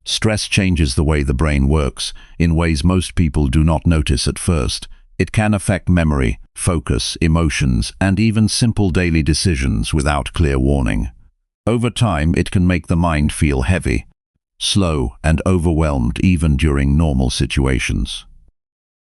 Stress changes the way the brain works in ways most people do not notice at first. It can affect memory, focus, emotions, and even simple daily decisions without clear warning. Over time, it can make the mind feel heavy, slow, and overwhelmed even during normal situations.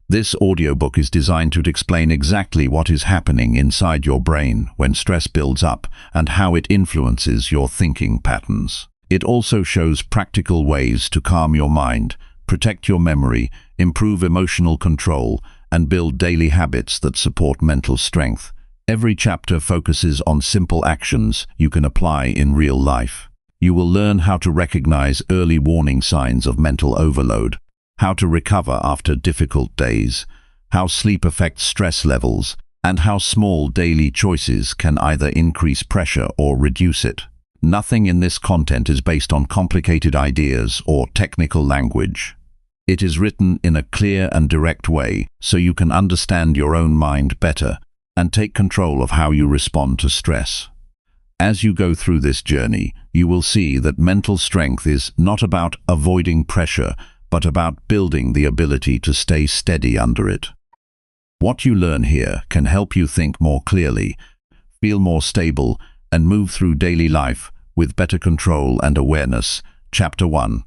This audiobook is designed to explain exactly what is happening inside your brain when stress builds up and how it influences your thinking patterns. It also shows practical ways to calm your mind, protect your memory, improve emotional control, and build daily habits that support mental strength. Every chapter focuses on simple actions you can apply in real life. You will learn how to recognize early warning signs of mental overload, how to recover after difficult days, how sleep affects stress levels, and how small daily choices can either increase pressure or reduce it. Nothing in this content is based on complicated ideas or technical language. It is written in a clear and direct way so you can understand your own mind better and take control of how you respond to stress. As you go through this journey, you will see that mental strength is not about avoiding pressure, but about building the ability to stay steady under it. What you learn here can help you think more clearly, feel more stable, and move through daily life with better control and awareness. Chapter 1.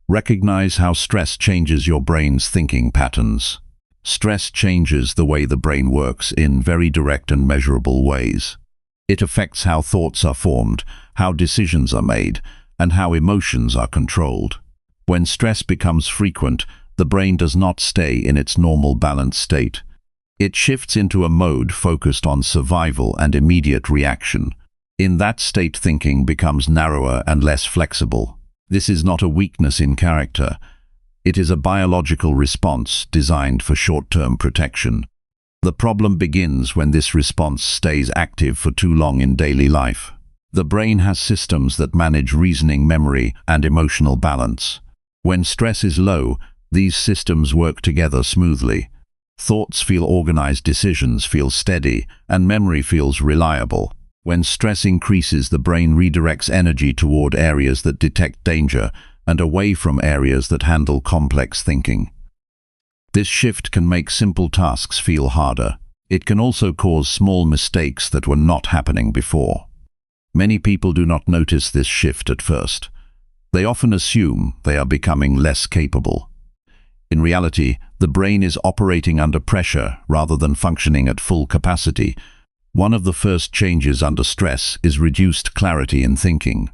Recognize how stress changes your brain's thinking patterns. Stress changes the way the brain works in very direct and measurable ways. It affects how thoughts are formed, how decisions are made, and how emotions are controlled. When stress becomes frequent, the brain does not stay in its normal balanced state. It shifts into a mode focused on survival and immediate reaction. In that state, thinking becomes narrower and less flexible. This is not a weakness in character. It is a biological response designed for short-term protection. The problem begins when this response stays active for too long in daily life. The brain has systems that manage reasoning, memory, and emotional balance. When stress is low, these systems work together smoothly. Thoughts feel organized, decisions feel steady, and memory feels reliable. When stress increases, the brain redirects energy toward areas that detect danger and away from areas that handle complex thinking. This shift can make simple tasks feel harder. It can also cause small mistakes that were not happening before. Many people do not notice this shift at first. They often assume they are becoming less capable. In reality, the brain is operating under pressure rather than functioning at full capacity. One of the first changes under stress is reduced clarity in thinking.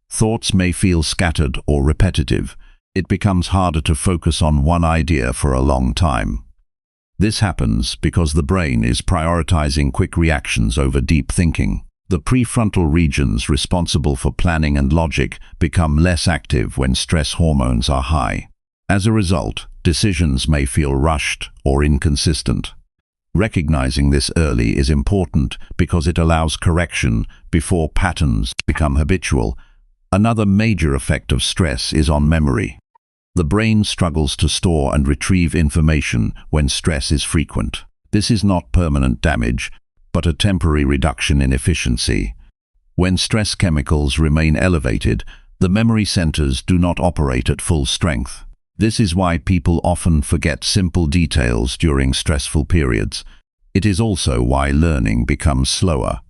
Thoughts may feel scattered or repetitive. It becomes harder to focus on one idea for a long time. This happens because the brain is prioritizing quick reactions over deep thinking. The prefrontal regions responsible for planning and logic become less active when stress hormones are high. As a result, decisions may feel rushed or inconsistent. Recognizing this early is important because it allows correction before patterns become habitual. Another major effect of stress is on memory. The brain struggles to store and retrieve information when stress is frequent. This is not permanent damage, but a temporary reduction in efficiency. When stress chemicals remain elevated, the memory centers do not operate at full strength. This is why people often forget simple details during stressful periods. It is also why learning becomes slower.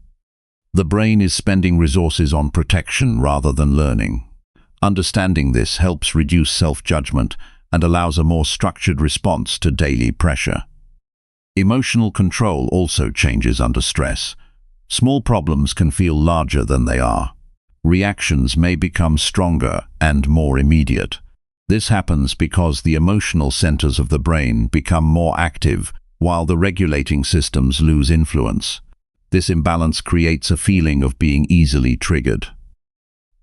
The brain is spending resources on protection rather than learning. Understanding this helps reduce self-judgment and allows a more structured response to daily pressure. Emotional control also changes under stress. Small problems can feel larger than they are. Reactions may become stronger and more immediate. This happens because the emotional centers of the brain become more active while the regulating systems lose influence. This imbalance creates a feeling of being easily triggered.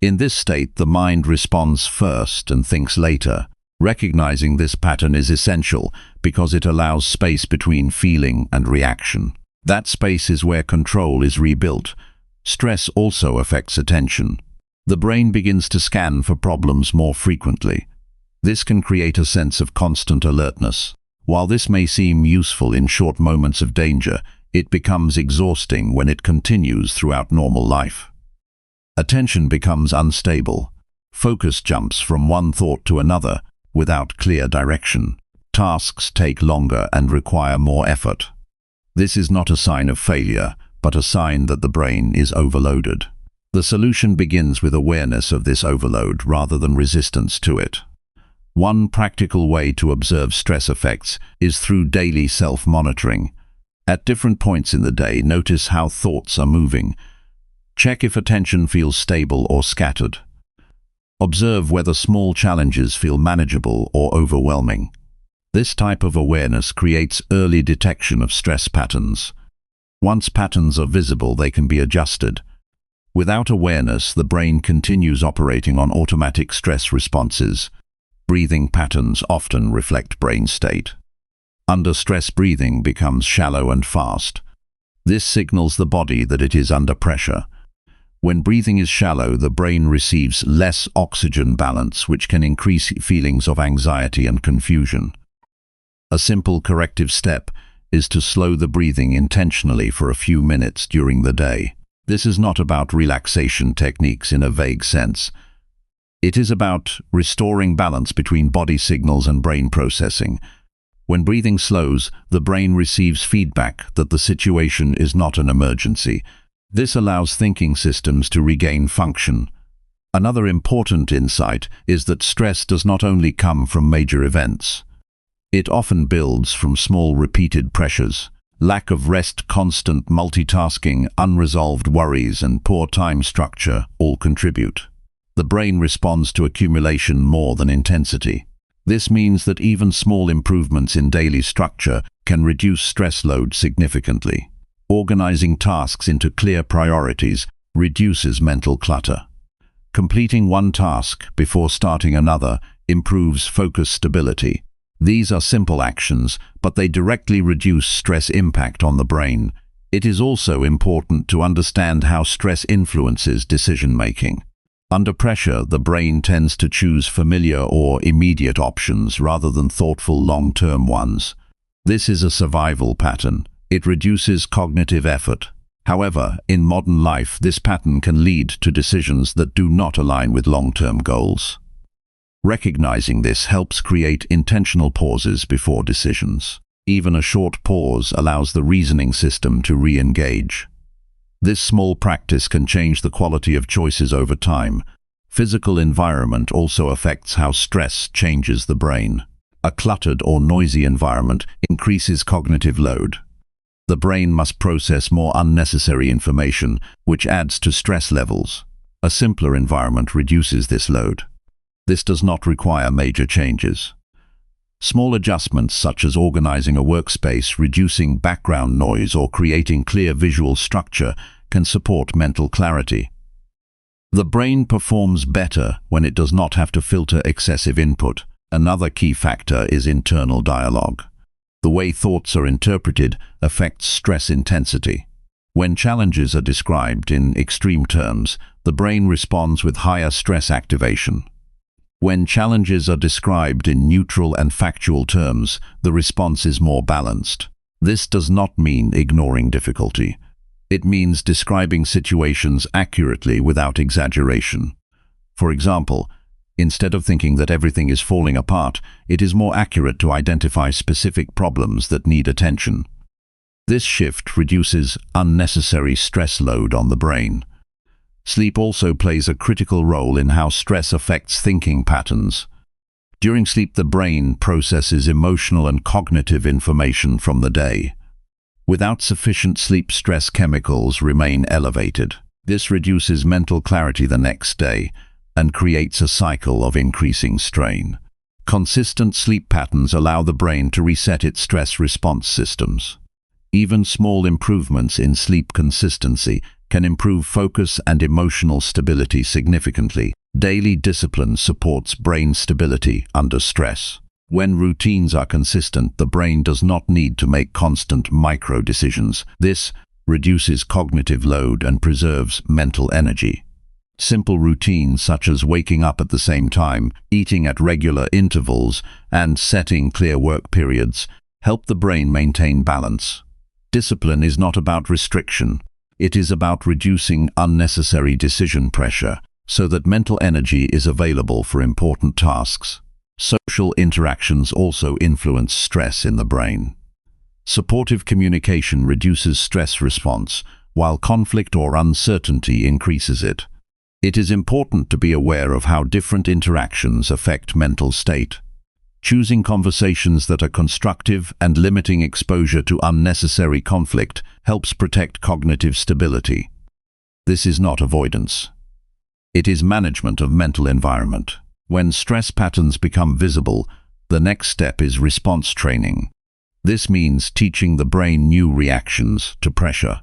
In this state, the mind responds first and thinks later. Recognizing this pattern is essential because it allows space between feeling and reaction. That space is where control is rebuilt. Stress also affects attention. The brain begins to scan for problems more frequently. This can create a sense of constant alertness. While this may seem useful in short moments of danger, it becomes exhausting when it continues throughout normal life. Attention becomes unstable. Focus jumps from one thought to another without clear direction. Tasks take longer and require more effort. This is not a sign of failure, but a sign that the brain is overloaded. The solution begins with awareness of this overload rather than resistance to it. One practical way to observe stress effects is through daily self-monitoring. At different points in the day, notice how thoughts are moving. Check if attention feels stable or scattered. Observe whether small challenges feel manageable or overwhelming. This type of awareness creates early detection of stress patterns. Once patterns are visible, they can be adjusted. Without awareness, the brain continues operating on automatic stress responses. Breathing patterns often reflect brain state. Under stress, breathing becomes shallow and fast. This signals the body that it is under pressure. When breathing is shallow, the brain receives less oxygen balance, which can increase feelings of anxiety and confusion. A simple corrective step is to slow the breathing intentionally for a few minutes during the day. This is not about relaxation techniques in a vague sense. It is about restoring balance between body signals and brain processing. When breathing slows, the brain receives feedback that the situation is not an emergency. This allows thinking systems to regain function. Another important insight is that stress does not only come from major events. It often builds from small repeated pressures. Lack of rest, constant multitasking, unresolved worries, and poor time structure all contribute. The brain responds to accumulation more than intensity. This means that even small improvements in daily structure can reduce stress load significantly. Organizing tasks into clear priorities reduces mental clutter. Completing one task before starting another improves focus stability. These are simple actions, but they directly reduce stress impact on the brain. It is also important to understand how stress influences decision-making. Under pressure, the brain tends to choose familiar or immediate options rather than thoughtful long-term ones. This is a survival pattern. It reduces cognitive effort. However, in modern life, this pattern can lead to decisions that do not align with long-term goals. Recognizing this helps create intentional pauses before decisions. Even a short pause allows the reasoning system to re-engage. This small practice can change the quality of choices over time. Physical environment also affects how stress changes the brain. A cluttered or noisy environment increases cognitive load. The brain must process more unnecessary information, which adds to stress levels. A simpler environment reduces this load. This does not require major changes. Small adjustments such as organizing a workspace, reducing background noise, or creating clear visual structure can support mental clarity. The brain performs better when it does not have to filter excessive input. Another key factor is internal dialogue. The way thoughts are interpreted affects stress intensity. When challenges are described in extreme terms, the brain responds with higher stress activation. When challenges are described in neutral and factual terms, the response is more balanced. This does not mean ignoring difficulty. It means describing situations accurately without exaggeration. For example, instead of thinking that everything is falling apart, it is more accurate to identify specific problems that need attention. This shift reduces unnecessary stress load on the brain. Sleep also plays a critical role in how stress affects thinking patterns. During sleep, the brain processes emotional and cognitive information from the day. Without sufficient sleep, stress chemicals remain elevated. This reduces mental clarity the next day and creates a cycle of increasing strain. Consistent sleep patterns allow the brain to reset its stress response systems. Even small improvements in sleep consistency can improve focus and emotional stability significantly. Daily discipline supports brain stability under stress. When routines are consistent, the brain does not need to make constant micro-decisions. This reduces cognitive load and preserves mental energy. Simple routines such as waking up at the same time, eating at regular intervals, and setting clear work periods help the brain maintain balance. Discipline is not about restriction. It is about reducing unnecessary decision pressure. so that mental energy is available for important tasks. Social interactions also influence stress in the brain. Supportive communication reduces stress response, while conflict or uncertainty increases it. It is important to be aware of how different interactions affect mental state. Choosing conversations that are constructive and limiting exposure to unnecessary conflict helps protect cognitive stability. This is not avoidance. It is management of mental environment. When stress patterns become visible, the next step is response training. This means teaching the brain new reactions to pressure.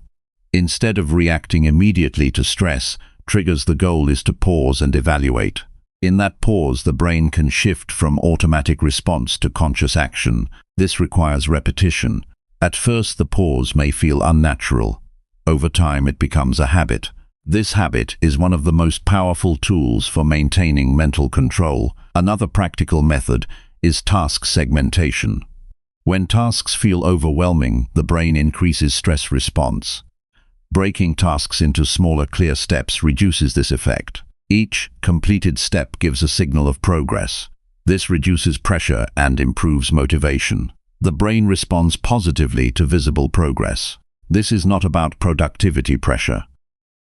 Instead of reacting immediately to stress, the goal is to pause and evaluate. In that pause, the brain can shift from automatic response to conscious action. This requires repetition. At first, the pause may feel unnatural. Over time, it becomes a habit. This habit is one of the most powerful tools for maintaining mental control. Another practical method is task segmentation. When tasks feel overwhelming, the brain increases stress response. Breaking tasks into smaller, clear steps reduces this effect. Each completed step gives a signal of progress. This reduces pressure and improves motivation. The brain responds positively to visible progress. This is not about productivity pressure.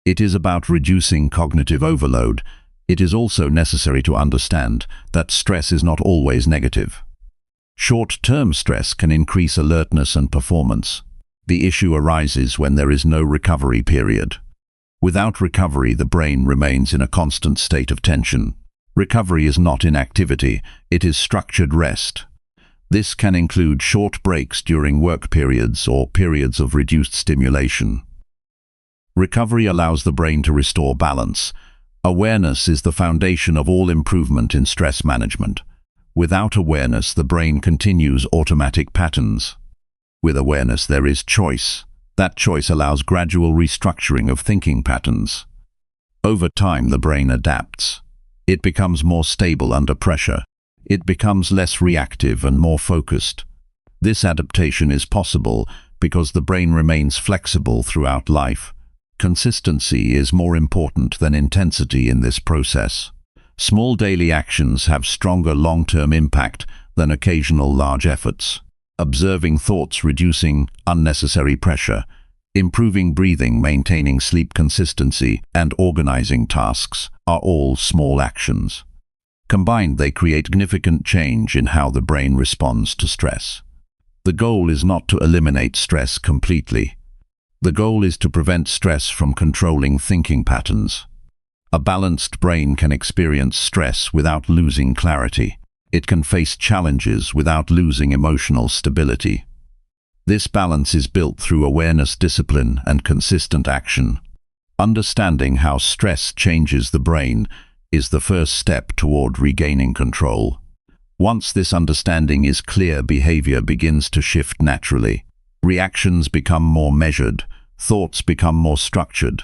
It is about reducing cognitive overload. It is also necessary to understand that stress is not always negative. Short-term stress can increase alertness and performance. The issue arises when there is no recovery period. Without recovery, the brain remains in a constant state of tension. Recovery is not inactivity, it is structured rest. This can include short breaks during work periods or periods of reduced stimulation. Recovery allows the brain to restore balance. Awareness is the foundation of all improvement in stress management. Without awareness, the brain continues automatic patterns. With awareness, there is choice. That choice allows gradual restructuring of thinking patterns. Over time, the brain adapts. It becomes more stable under pressure. It becomes less reactive and more focused. This adaptation is possible because the brain remains flexible throughout life. Consistency is more important than intensity in this process. Small daily actions have stronger long-term impact than occasional large efforts. Observing thoughts, reducing unnecessary pressure, improving breathing, maintaining sleep consistency, and organizing tasks are all small actions. Combined, they create significant change in how the brain responds to stress. The goal is not to eliminate stress completely. The goal is to prevent stress from controlling thinking patterns. A balanced brain can experience stress without losing clarity. It can face challenges without losing emotional stability. This balance is built through awareness, discipline, and consistent action. Understanding how stress changes the brain is the first step toward regaining control. Once this understanding is clear, behavior begins to shift naturally. Reactions become more measured, thoughts become more structured,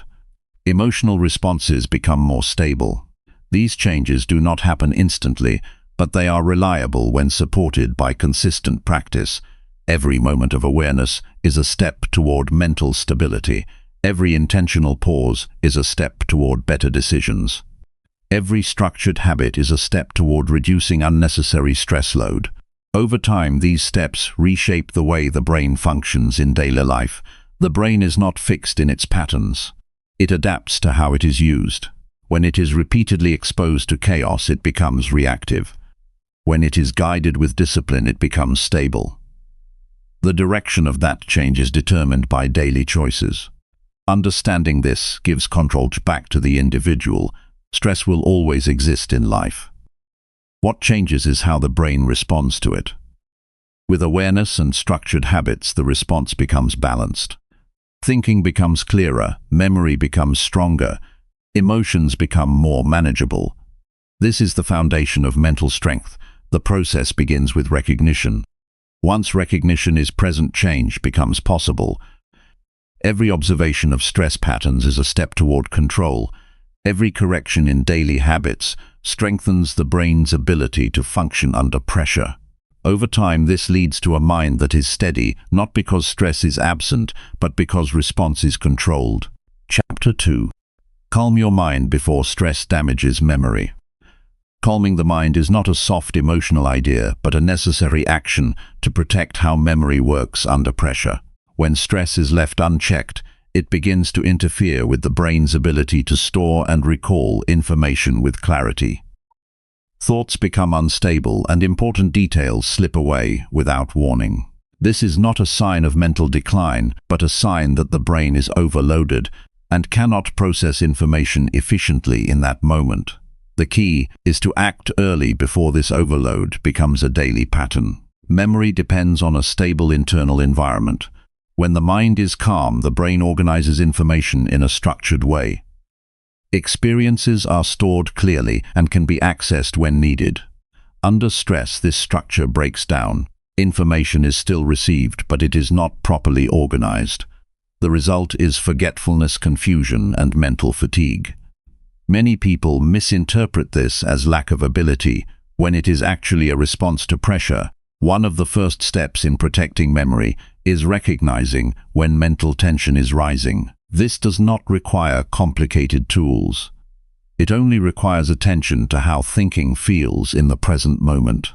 emotional responses become more stable. These changes do not happen instantly, but they are reliable when supported by consistent practice. Every moment of awareness is a step toward mental stability. Every intentional pause is a step toward better decisions. Every structured habit is a step toward reducing unnecessary stress load. Over time, these steps reshape the way the brain functions in daily life. The brain is not fixed in its patterns. It adapts to how it is used. When it is repeatedly exposed to chaos, it becomes reactive. When it is guided with discipline, it becomes stable. The direction of that change is determined by daily choices. Understanding this gives control back to the individual. Stress will always exist in life. What changes is how the brain responds to it. With awareness and structured habits, the response becomes balanced. Thinking becomes clearer, memory becomes stronger, emotions become more manageable. This is the foundation of mental strength. The process begins with recognition. Once recognition is present, change becomes possible. Every observation of stress patterns is a step toward control. Every correction in daily habits strengthens the brain's ability to function under pressure. Over time, this leads to a mind that is steady, not because stress is absent, but because response is controlled. Chapter 2. Calm your mind before stress damages memory. Calming the mind is not a soft emotional idea, but a necessary action to protect how memory works under pressure. When stress is left unchecked, it begins to interfere with the brain's ability to store and recall information with clarity. Thoughts become unstable and important details slip away without warning. This is not a sign of mental decline, but a sign that the brain is overloaded and cannot process information efficiently in that moment. The key is to act early before this overload becomes a daily pattern. Memory depends on a stable internal environment. When the mind is calm, the brain organizes information in a structured way. Experiences are stored clearly and can be accessed when needed. Under stress, this structure breaks down. Information is still received, but it is not properly organized. The result is forgetfulness, confusion, and mental fatigue. Many people misinterpret this as lack of ability, when it is actually a response to pressure. One of the first steps in protecting memory is recognizing when mental tension is rising. This does not require complicated tools. It only requires attention to how thinking feels in the present moment.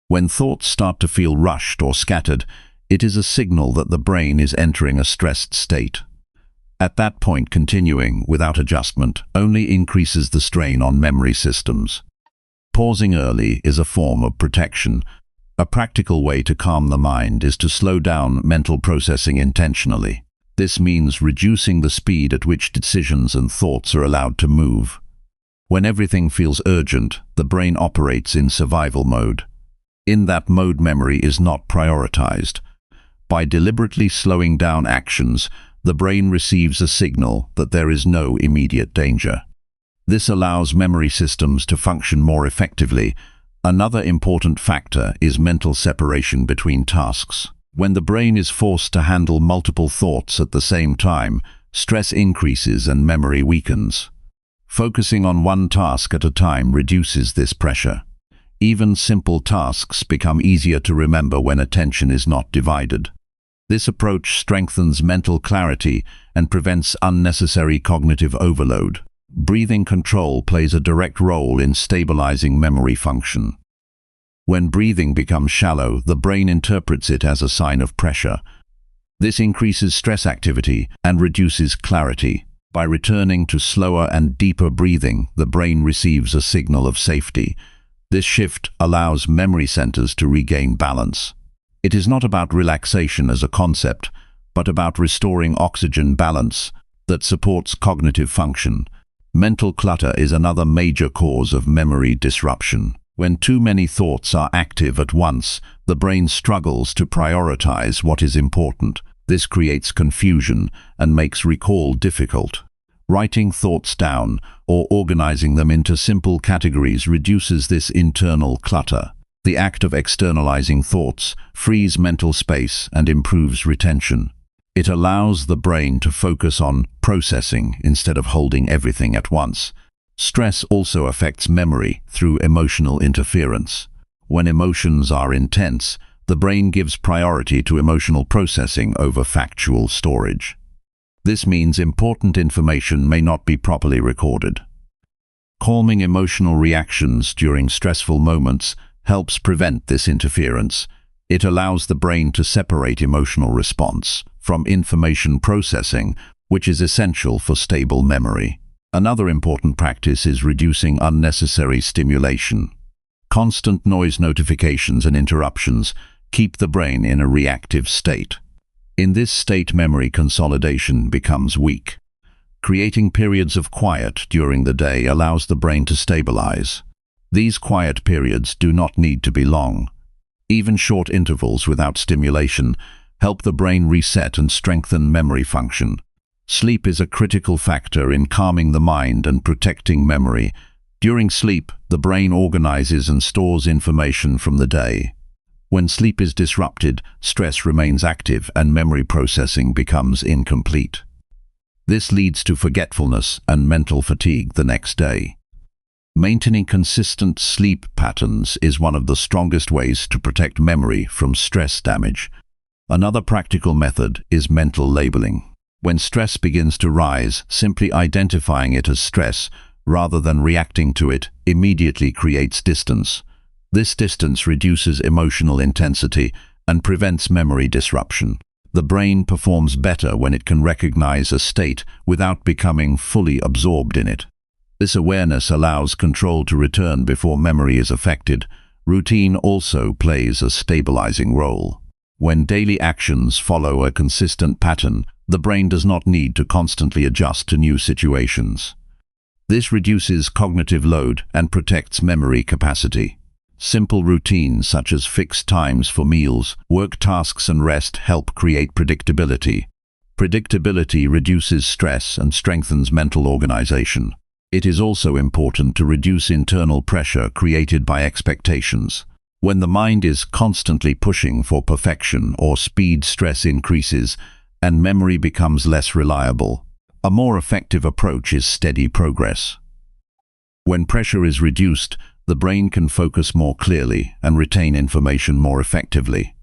When thoughts start to feel rushed or scattered, it is a signal that the brain is entering a stressed state. At that point, continuing without adjustment only increases the strain on memory systems. Pausing early is a form of protection. A practical way to calm the mind is to slow down mental processing intentionally. This means reducing the speed at which decisions and thoughts are allowed to move. When everything feels urgent, the brain operates in survival mode. In that mode, memory is not prioritized. By deliberately slowing down actions, the brain receives a signal that there is no immediate danger. This allows memory systems to function more effectively. Another important factor is mental separation between tasks. When the brain is forced to handle multiple thoughts at the same time, stress increases and memory weakens. Focusing on one task at a time reduces this pressure. Even simple tasks become easier to remember when attention is not divided. This approach strengthens mental clarity and prevents unnecessary cognitive overload. Breathing control plays a direct role in stabilizing memory function. When breathing becomes shallow, the brain interprets it as a sign of pressure. This increases stress activity and reduces clarity. By returning to slower and deeper breathing, the brain receives a signal of safety. This shift allows memory centers to regain balance. It is not about relaxation as a concept, but about restoring oxygen balance that supports cognitive function. Mental clutter is another major cause of memory disruption. When too many thoughts are active at once, the brain struggles to prioritize what is important. This creates confusion and makes recall difficult. Writing thoughts down or organizing them into simple categories reduces this internal clutter. The act of externalizing thoughts frees mental space and improves retention. It allows the brain to focus on processing instead of holding everything at once. Stress also affects memory through emotional interference. When emotions are intense, the brain gives priority to emotional processing over factual storage. This means important information may not be properly recorded. Calming emotional reactions during stressful moments helps prevent this interference. It allows the brain to separate emotional response from information processing, which is essential for stable memory. Another important practice is reducing unnecessary stimulation. Constant noise notifications and interruptions keep the brain in a reactive state. In this state, memory consolidation becomes weak. Creating periods of quiet during the day allows the brain to stabilize. These quiet periods do not need to be long. Even short intervals without stimulation help the brain reset and strengthen memory function. Sleep is a critical factor in calming the mind and protecting memory. During sleep, the brain organizes and stores information from the day. When sleep is disrupted, stress remains active and memory processing becomes incomplete. This leads to forgetfulness and mental fatigue the next day. Maintaining consistent sleep patterns is one of the strongest ways to protect memory from stress damage. Another practical method is mental labeling. When stress begins to rise, simply identifying it as stress, rather than reacting to it, immediately creates distance. This distance reduces emotional intensity and prevents memory disruption. The brain performs better when it can recognize a state without becoming fully absorbed in it. This awareness allows control to return before memory is affected. Routine also plays a stabilizing role. When daily actions follow a consistent pattern, the brain does not need to constantly adjust to new situations. This reduces cognitive load and protects memory capacity. Simple routines such as fixed times for meals, work tasks and rest help create predictability. Predictability reduces stress and strengthens mental organization. It is also important to reduce internal pressure created by expectations. When the mind is constantly pushing for perfection or speed, stress increases and memory becomes less reliable. A more effective approach is steady progress. When pressure is reduced, the brain can focus more clearly and retain information more effectively.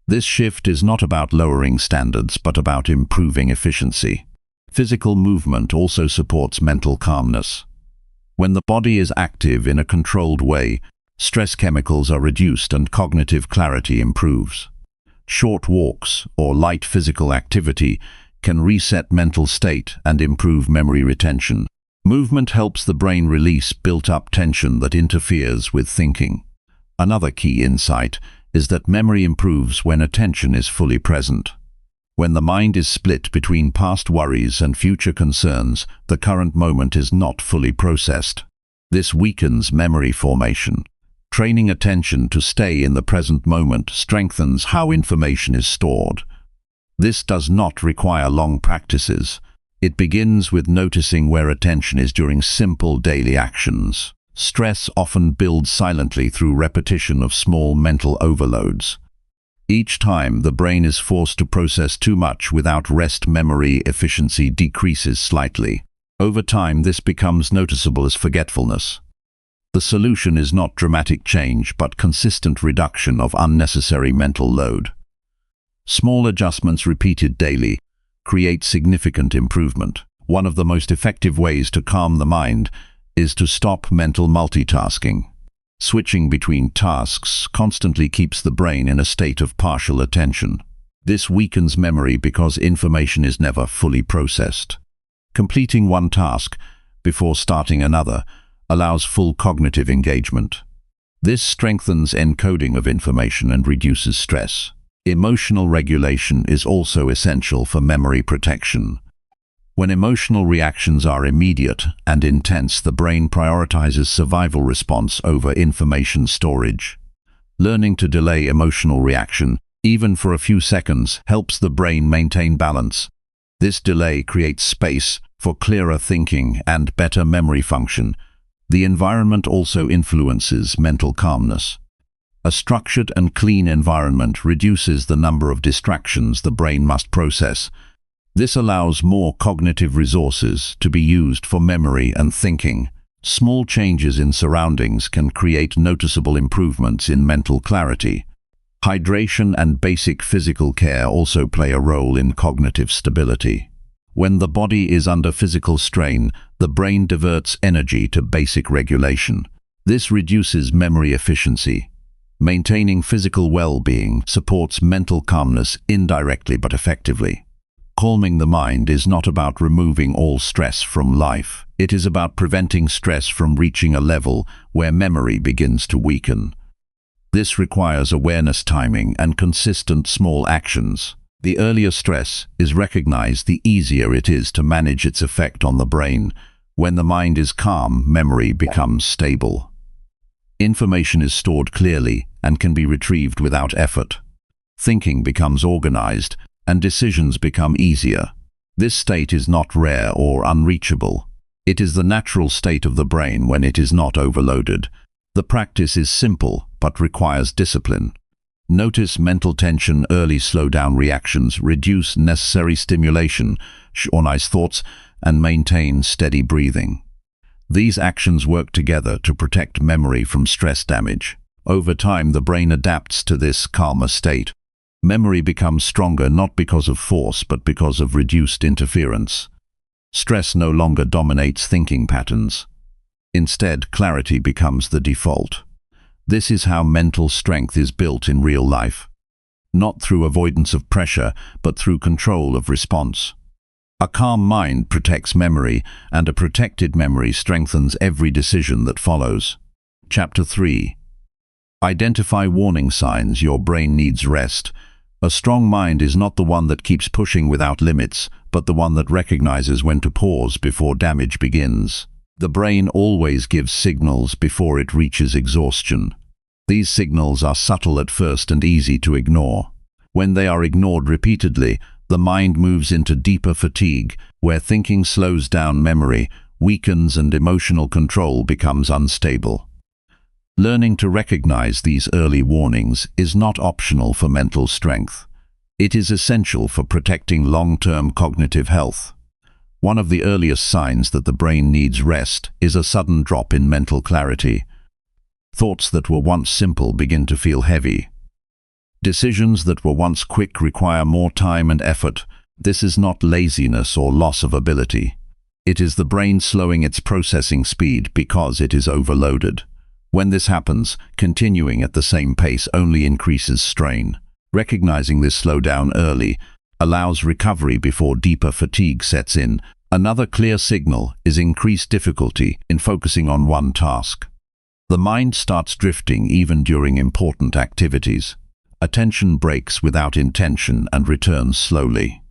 This shift is not about lowering standards, but about improving efficiency. Physical movement also supports mental calmness. When the body is active in a controlled way, stress chemicals are reduced and cognitive clarity improves. Short walks or light physical activity can reset mental state and improve memory retention. Movement helps the brain release built-up tension that interferes with thinking. Another key insight is that memory improves when attention is fully present. When the mind is split between past worries and future concerns, the current moment is not fully processed. This weakens memory formation. Training attention to stay in the present moment strengthens how information is stored. This does not require long practices. It begins with noticing where attention is during simple daily actions. Stress often builds silently through repetition of small mental overloads. Each time the brain is forced to process too much without rest, memory efficiency decreases slightly. Over time, this becomes noticeable as forgetfulness. The solution is not dramatic change, but consistent reduction of unnecessary mental load. Small adjustments repeated daily create significant improvement. One of the most effective ways to calm the mind is to stop mental multitasking. Switching between tasks constantly keeps the brain in a state of partial attention. This weakens memory because information is never fully processed. Completing one task before starting another allows full cognitive engagement. This strengthens encoding of information and reduces stress. Emotional regulation is also essential for memory protection. When emotional reactions are immediate and intense, the brain prioritizes survival response over information storage. Learning to delay emotional reaction, even for a few seconds, helps the brain maintain balance. This delay creates space for clearer thinking and better memory function. The environment also influences mental calmness. A structured and clean environment reduces the number of distractions the brain must process. This allows more cognitive resources to be used for memory and thinking. Small changes in surroundings can create noticeable improvements in mental clarity. Hydration and basic physical care also play a role in cognitive stability. When the body is under physical strain, the brain diverts energy to basic regulation. This reduces memory efficiency. Maintaining physical well-being supports mental calmness indirectly but effectively. Calming the mind is not about removing all stress from life. It is about preventing stress from reaching a level where memory begins to weaken. This requires awareness, timing, and consistent small actions. The earlier stress is recognized, the easier it is to manage its effect on the brain. When the mind is calm, memory becomes stable. Information is stored clearly and can be retrieved without effort. Thinking becomes organized and decisions become easier. This state is not rare or unreachable. It is the natural state of the brain when it is not overloaded. The practice is simple but requires discipline. Notice mental tension early, slow down reactions, reduce necessary stimulation, organize thoughts, and maintain steady breathing. These actions work together to protect memory from stress damage. Over time, the brain adapts to this calmer state. Memory becomes stronger not because of force but because of reduced interference. Stress no longer dominates thinking patterns. Instead, clarity becomes the default. This is how mental strength is built in real life. Not through avoidance of pressure, but through control of response. A calm mind protects memory, and a protected memory strengthens every decision that follows. Chapter 3. Identify warning signs your brain needs rest. A strong mind is not the one that keeps pushing without limits, but the one that recognizes when to pause before damage begins. The brain always gives signals before it reaches exhaustion. These signals are subtle at first and easy to ignore. When they are ignored repeatedly, the mind moves into deeper fatigue, where thinking slows down, memory weakens, and emotional control becomes unstable. Learning to recognize these early warnings is not optional for mental strength. It is essential for protecting long-term cognitive health. One of the earliest signs that the brain needs rest is a sudden drop in mental clarity. Thoughts that were once simple begin to feel heavy. Decisions that were once quick require more time and effort. This is not laziness or loss of ability. It is the brain slowing its processing speed because it is overloaded. When this happens, continuing at the same pace only increases strain. Recognizing this slowdown early allows recovery before deeper fatigue sets in. Another clear signal is increased difficulty in focusing on one task. The mind starts drifting even during important activities. Attention breaks without intention and returns slowly.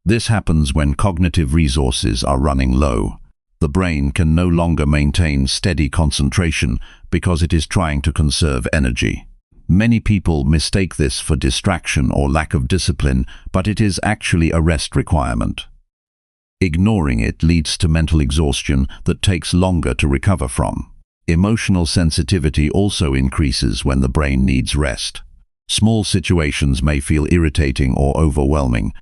This happens when cognitive resources are running low. The brain can no longer maintain steady concentration because it is trying to conserve energy. Many people mistake this for distraction or lack of discipline, but it is actually a rest requirement. Ignoring it leads to mental exhaustion that takes longer to recover from. Emotional sensitivity also increases when the brain needs rest. Small situations may feel irritating or overwhelming.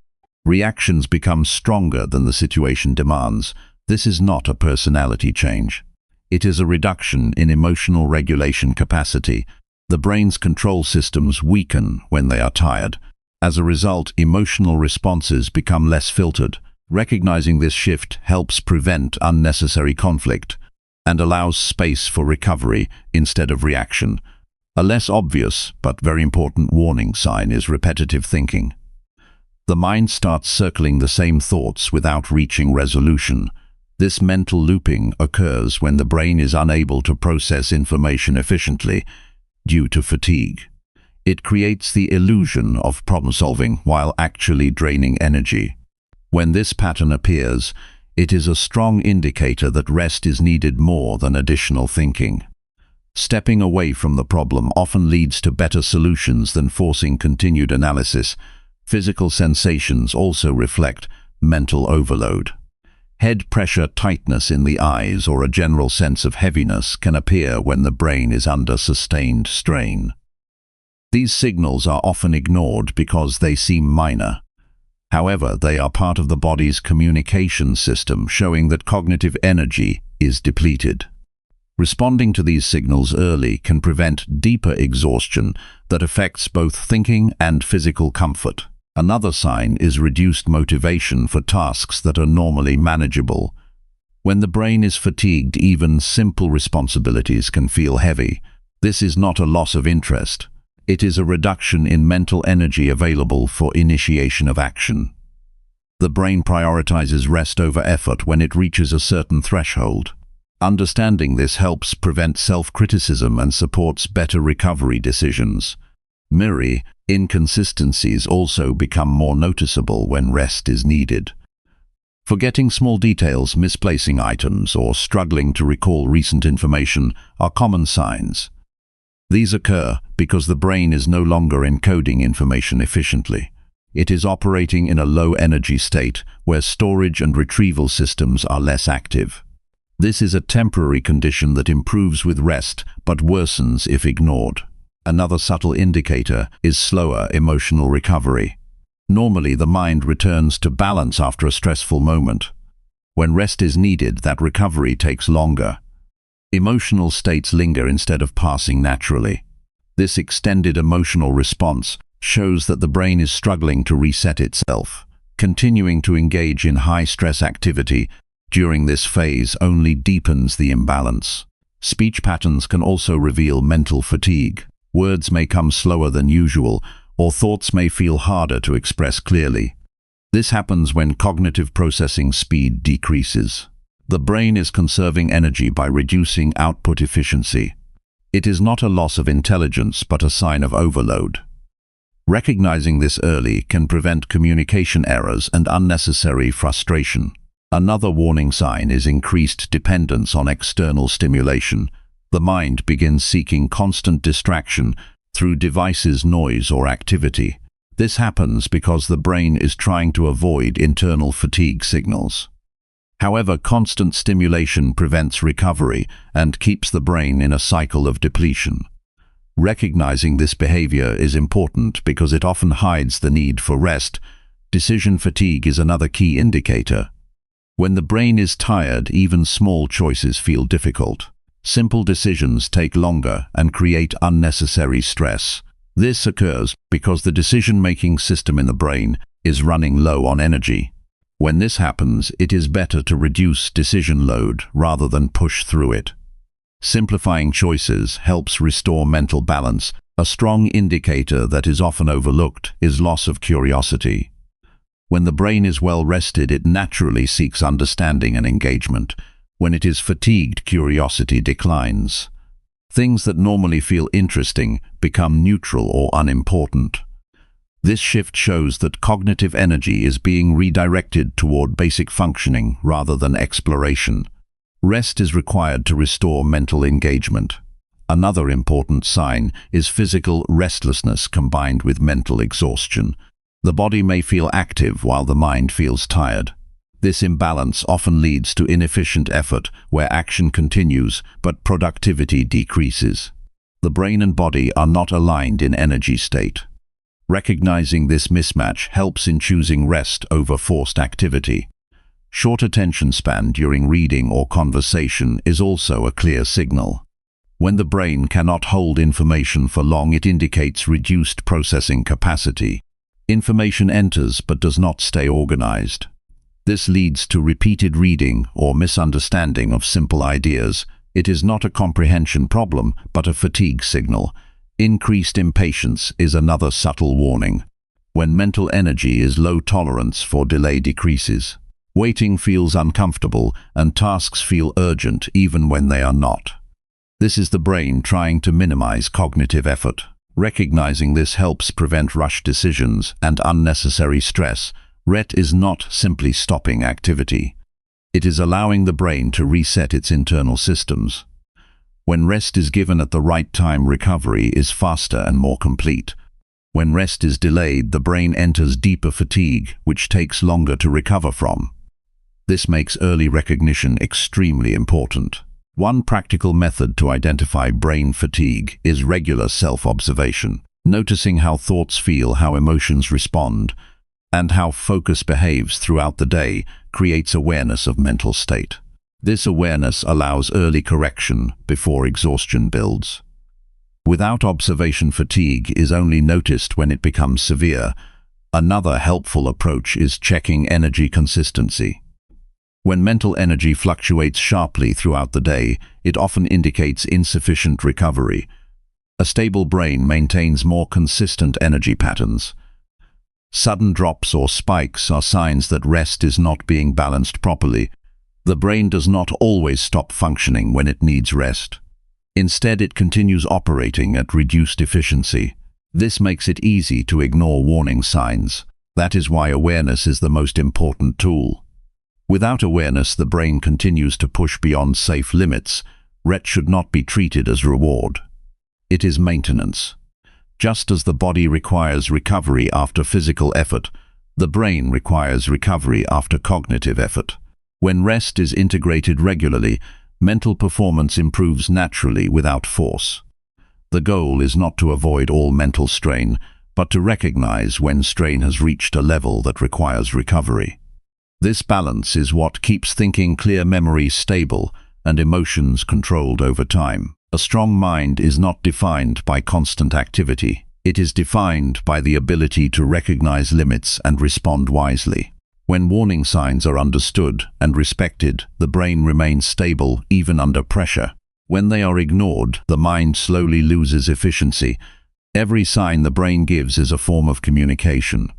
Reactions become stronger than the situation demands. This is not a personality change. It is a reduction in emotional regulation capacity. The brain's control systems weaken when they are tired. As a result, emotional responses become less filtered. Recognizing this shift helps prevent unnecessary conflict and allows space for recovery instead of reaction. A less obvious but very important warning sign is repetitive thinking. The mind starts circling the same thoughts without reaching resolution. This mental looping occurs when the brain is unable to process information efficiently due to fatigue. It creates the illusion of problem-solving while actually draining energy. When this pattern appears, it is a strong indicator that rest is needed more than additional thinking. Stepping away from the problem often leads to better solutions than forcing continued analysis. Physical sensations also reflect mental overload. Head pressure, tightness in the eyes, or a general sense of heaviness can appear when the brain is under sustained strain. These signals are often ignored because they seem minor. However, they are part of the body's communication system, showing that cognitive energy is depleted. Responding to these signals early can prevent deeper exhaustion that affects both thinking and physical comfort. Another sign is reduced motivation for tasks that are normally manageable. When the brain is fatigued, even simple responsibilities can feel heavy. This is not a loss of interest. It is a reduction in mental energy available for initiation of action. The brain prioritizes rest over effort when it reaches a certain threshold. Understanding this helps prevent self-criticism and supports better recovery decisions. Memory inconsistencies also become more noticeable when rest is needed. Forgetting small details, misplacing items, or struggling to recall recent information are common signs. These occur because the brain is no longer encoding information efficiently. It is operating in a low-energy state where storage and retrieval systems are less active. This is a temporary condition that improves with rest but worsens if ignored. Another subtle indicator is slower emotional recovery. Normally, the mind returns to balance after a stressful moment. When rest is needed, that recovery takes longer. Emotional states linger instead of passing naturally. This extended emotional response shows that the brain is struggling to reset itself. Continuing to engage in high-stress activity during this phase only deepens the imbalance. Speech patterns can also reveal mental fatigue. Words may come slower than usual, or thoughts may feel harder to express clearly. This happens when cognitive processing speed decreases. The brain is conserving energy by reducing output efficiency. It is not a loss of intelligence, but a sign of overload. Recognizing this early can prevent communication errors and unnecessary frustration. Another warning sign is increased dependence on external stimulation. The mind begins seeking constant distraction through devices, noise, or activity. This happens because the brain is trying to avoid internal fatigue signals. However, constant stimulation prevents recovery and keeps the brain in a cycle of depletion. Recognizing this behavior is important because it often hides the need for rest. Decision fatigue is another key indicator. When the brain is tired, even small choices feel difficult. Simple decisions take longer and create unnecessary stress. This occurs because the decision-making system in the brain is running low on energy. When this happens, it is better to reduce decision load rather than push through it. Simplifying choices helps restore mental balance. A strong indicator that is often overlooked is loss of curiosity. When the brain is well rested, it naturally seeks understanding and engagement. When it is fatigued, curiosity declines. Things that normally feel interesting become neutral or unimportant. This shift shows that cognitive energy is being redirected toward basic functioning rather than exploration. Rest is required to restore mental engagement. Another important sign is physical restlessness combined with mental exhaustion. The body may feel active while the mind feels tired. This imbalance often leads to inefficient effort where action continues but productivity decreases. The brain and body are not aligned in energy state. Recognizing this mismatch helps in choosing rest over forced activity. Short attention span during reading or conversation is also a clear signal. When the brain cannot hold information for long, it indicates reduced processing capacity. Information enters but does not stay organized. This leads to repeated reading or misunderstanding of simple ideas. It is not a comprehension problem, but a fatigue signal. Increased impatience is another subtle warning. When mental energy is low, tolerance for delay decreases. Waiting feels uncomfortable and tasks feel urgent even when they are not. This is the brain trying to minimize cognitive effort. Recognizing this helps prevent rush decisions and unnecessary stress. Rest is not simply stopping activity. It is allowing the brain to reset its internal systems. When rest is given at the right time, recovery is faster and more complete. When rest is delayed, the brain enters deeper fatigue, which takes longer to recover from. This makes early recognition extremely important. One practical method to identify brain fatigue is regular self-observation. Noticing how thoughts feel, how emotions respond, and how focus behaves throughout the day creates awareness of mental state. This awareness allows early correction before exhaustion builds. Without observation, fatigue is only noticed when it becomes severe. Another helpful approach is checking energy consistency. When mental energy fluctuates sharply throughout the day, it often indicates insufficient recovery. A stable brain maintains more consistent energy patterns. Sudden drops or spikes are signs that rest is not being balanced properly. The brain does not always stop functioning when it needs rest. Instead, it continues operating at reduced efficiency. This makes it easy to ignore warning signs. That is why awareness is the most important tool. Without awareness, the brain continues to push beyond safe limits. Rest should not be treated as reward. It is maintenance. Just as the body requires recovery after physical effort, the brain requires recovery after cognitive effort. When rest is integrated regularly, mental performance improves naturally without force. The goal is not to avoid all mental strain, but to recognize when strain has reached a level that requires recovery. This balance is what keeps thinking clear, memory stable, and emotions controlled over time. A strong mind is not defined by constant activity. It is defined by the ability to recognize limits and respond wisely. When warning signs are understood and respected, the brain remains stable even under pressure. When they are ignored, the mind slowly loses efficiency. Every sign the brain gives is a form of communication.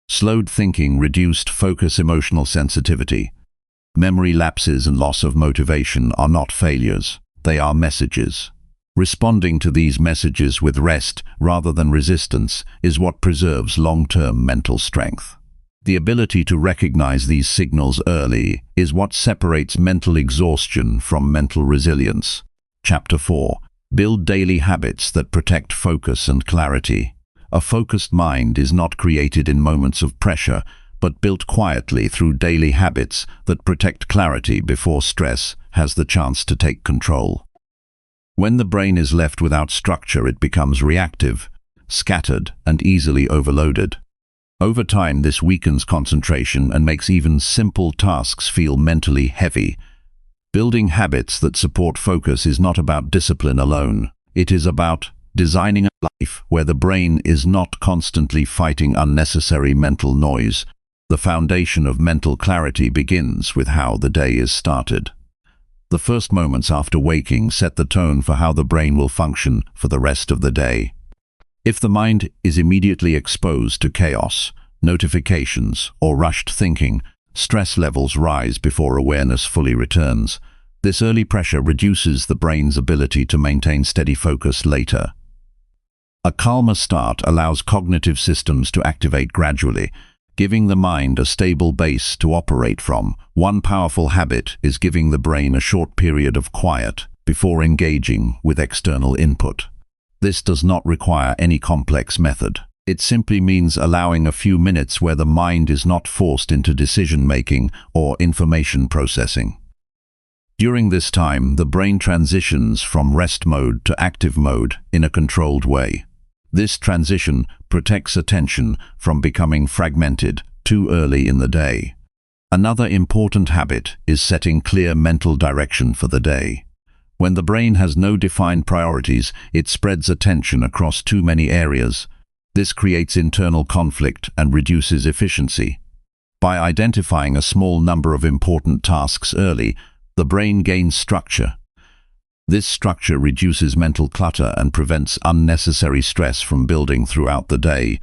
Slowed thinking, reduced focus, emotional sensitivity. Memory lapses and loss of motivation are not failures. They are messages. Responding to these messages with rest rather than resistance is what preserves long-term mental strength. The ability to recognize these signals early is what separates mental exhaustion from mental resilience. Chapter 4. Build daily habits that protect focus and clarity. A focused mind is not created in moments of pressure, but built quietly through daily habits that protect clarity before stress has the chance to take control. When the brain is left without structure, it becomes reactive, scattered, and easily overloaded. Over time, this weakens concentration and makes even simple tasks feel mentally heavy. Building habits that support focus is not about discipline alone. It is about designing a life where the brain is not constantly fighting unnecessary mental noise. The foundation of mental clarity begins with how the day is started. The first moments after waking set the tone for how the brain will function for the rest of the day. If the mind is immediately exposed to chaos, notifications, or rushed thinking, stress levels rise before awareness fully returns. This early pressure reduces the brain's ability to maintain steady focus later. A calmer start allows cognitive systems to activate gradually, giving the mind a stable base to operate from. One powerful habit is giving the brain a short period of quiet before engaging with external input. This does not require any complex method. It simply means allowing a few minutes where the mind is not forced into decision-making or information processing. During this time, the brain transitions from rest mode to active mode in a controlled way. This transition protects attention from becoming fragmented too early in the day. Another important habit is setting clear mental direction for the day. When the brain has no defined priorities, it spreads attention across too many areas. This creates internal conflict and reduces efficiency. By identifying a small number of important tasks early, the brain gains structure. This structure reduces mental clutter and prevents unnecessary stress from building throughout the day.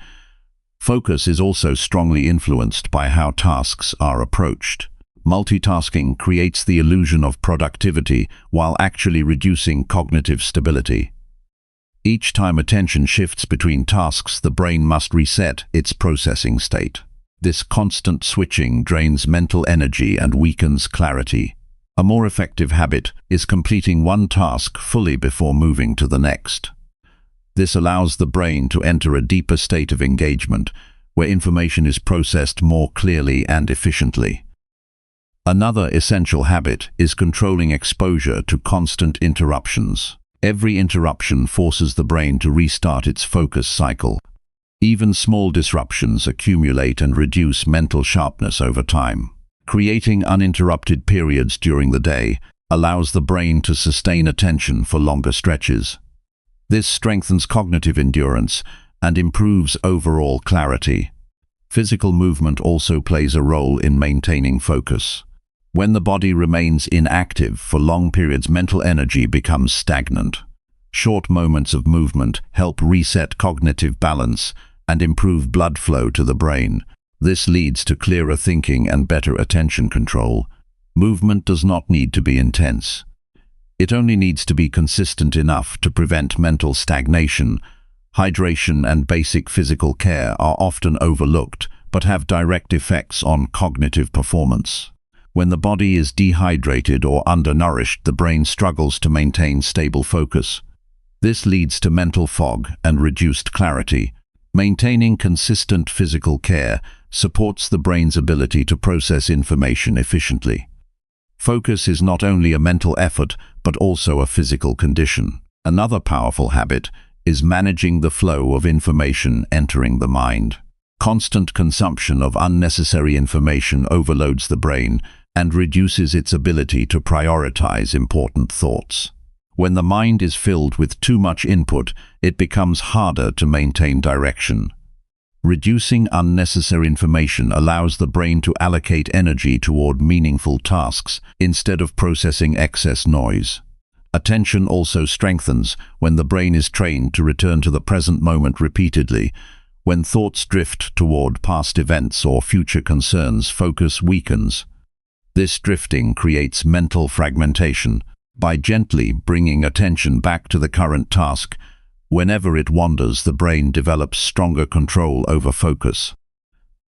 Focus is also strongly influenced by how tasks are approached. Multitasking creates the illusion of productivity while actually reducing cognitive stability. Each time attention shifts between tasks, the brain must reset its processing state. This constant switching drains mental energy and weakens clarity. A more effective habit is completing one task fully before moving to the next. This allows the brain to enter a deeper state of engagement, where information is processed more clearly and efficiently. Another essential habit is controlling exposure to constant interruptions. Every interruption forces the brain to restart its focus cycle. Even small disruptions accumulate and reduce mental sharpness over time. Creating uninterrupted periods during the day allows the brain to sustain attention for longer stretches. This strengthens cognitive endurance and improves overall clarity. Physical movement also plays a role in maintaining focus. When the body remains inactive for long periods, mental energy becomes stagnant. Short moments of movement help reset cognitive balance and improve blood flow to the brain. This leads to clearer thinking and better attention control. Movement does not need to be intense. It only needs to be consistent enough to prevent mental stagnation. Hydration and basic physical care are often overlooked, but have direct effects on cognitive performance. When the body is dehydrated or undernourished, the brain struggles to maintain stable focus. This leads to mental fog and reduced clarity. Maintaining consistent physical care supports the brain's ability to process information efficiently. Focus is not only a mental effort, but also a physical condition. Another powerful habit is managing the flow of information entering the mind. Constant consumption of unnecessary information overloads the brain and reduces its ability to prioritize important thoughts. When the mind is filled with too much input, it becomes harder to maintain direction. Reducing unnecessary information allows the brain to allocate energy toward meaningful tasks instead of processing excess noise. Attention also strengthens when the brain is trained to return to the present moment repeatedly. When thoughts drift toward past events or future concerns, focus weakens. This drifting creates mental fragmentation. By gently bringing attention back to the current task, whenever it wanders, the brain develops stronger control over focus.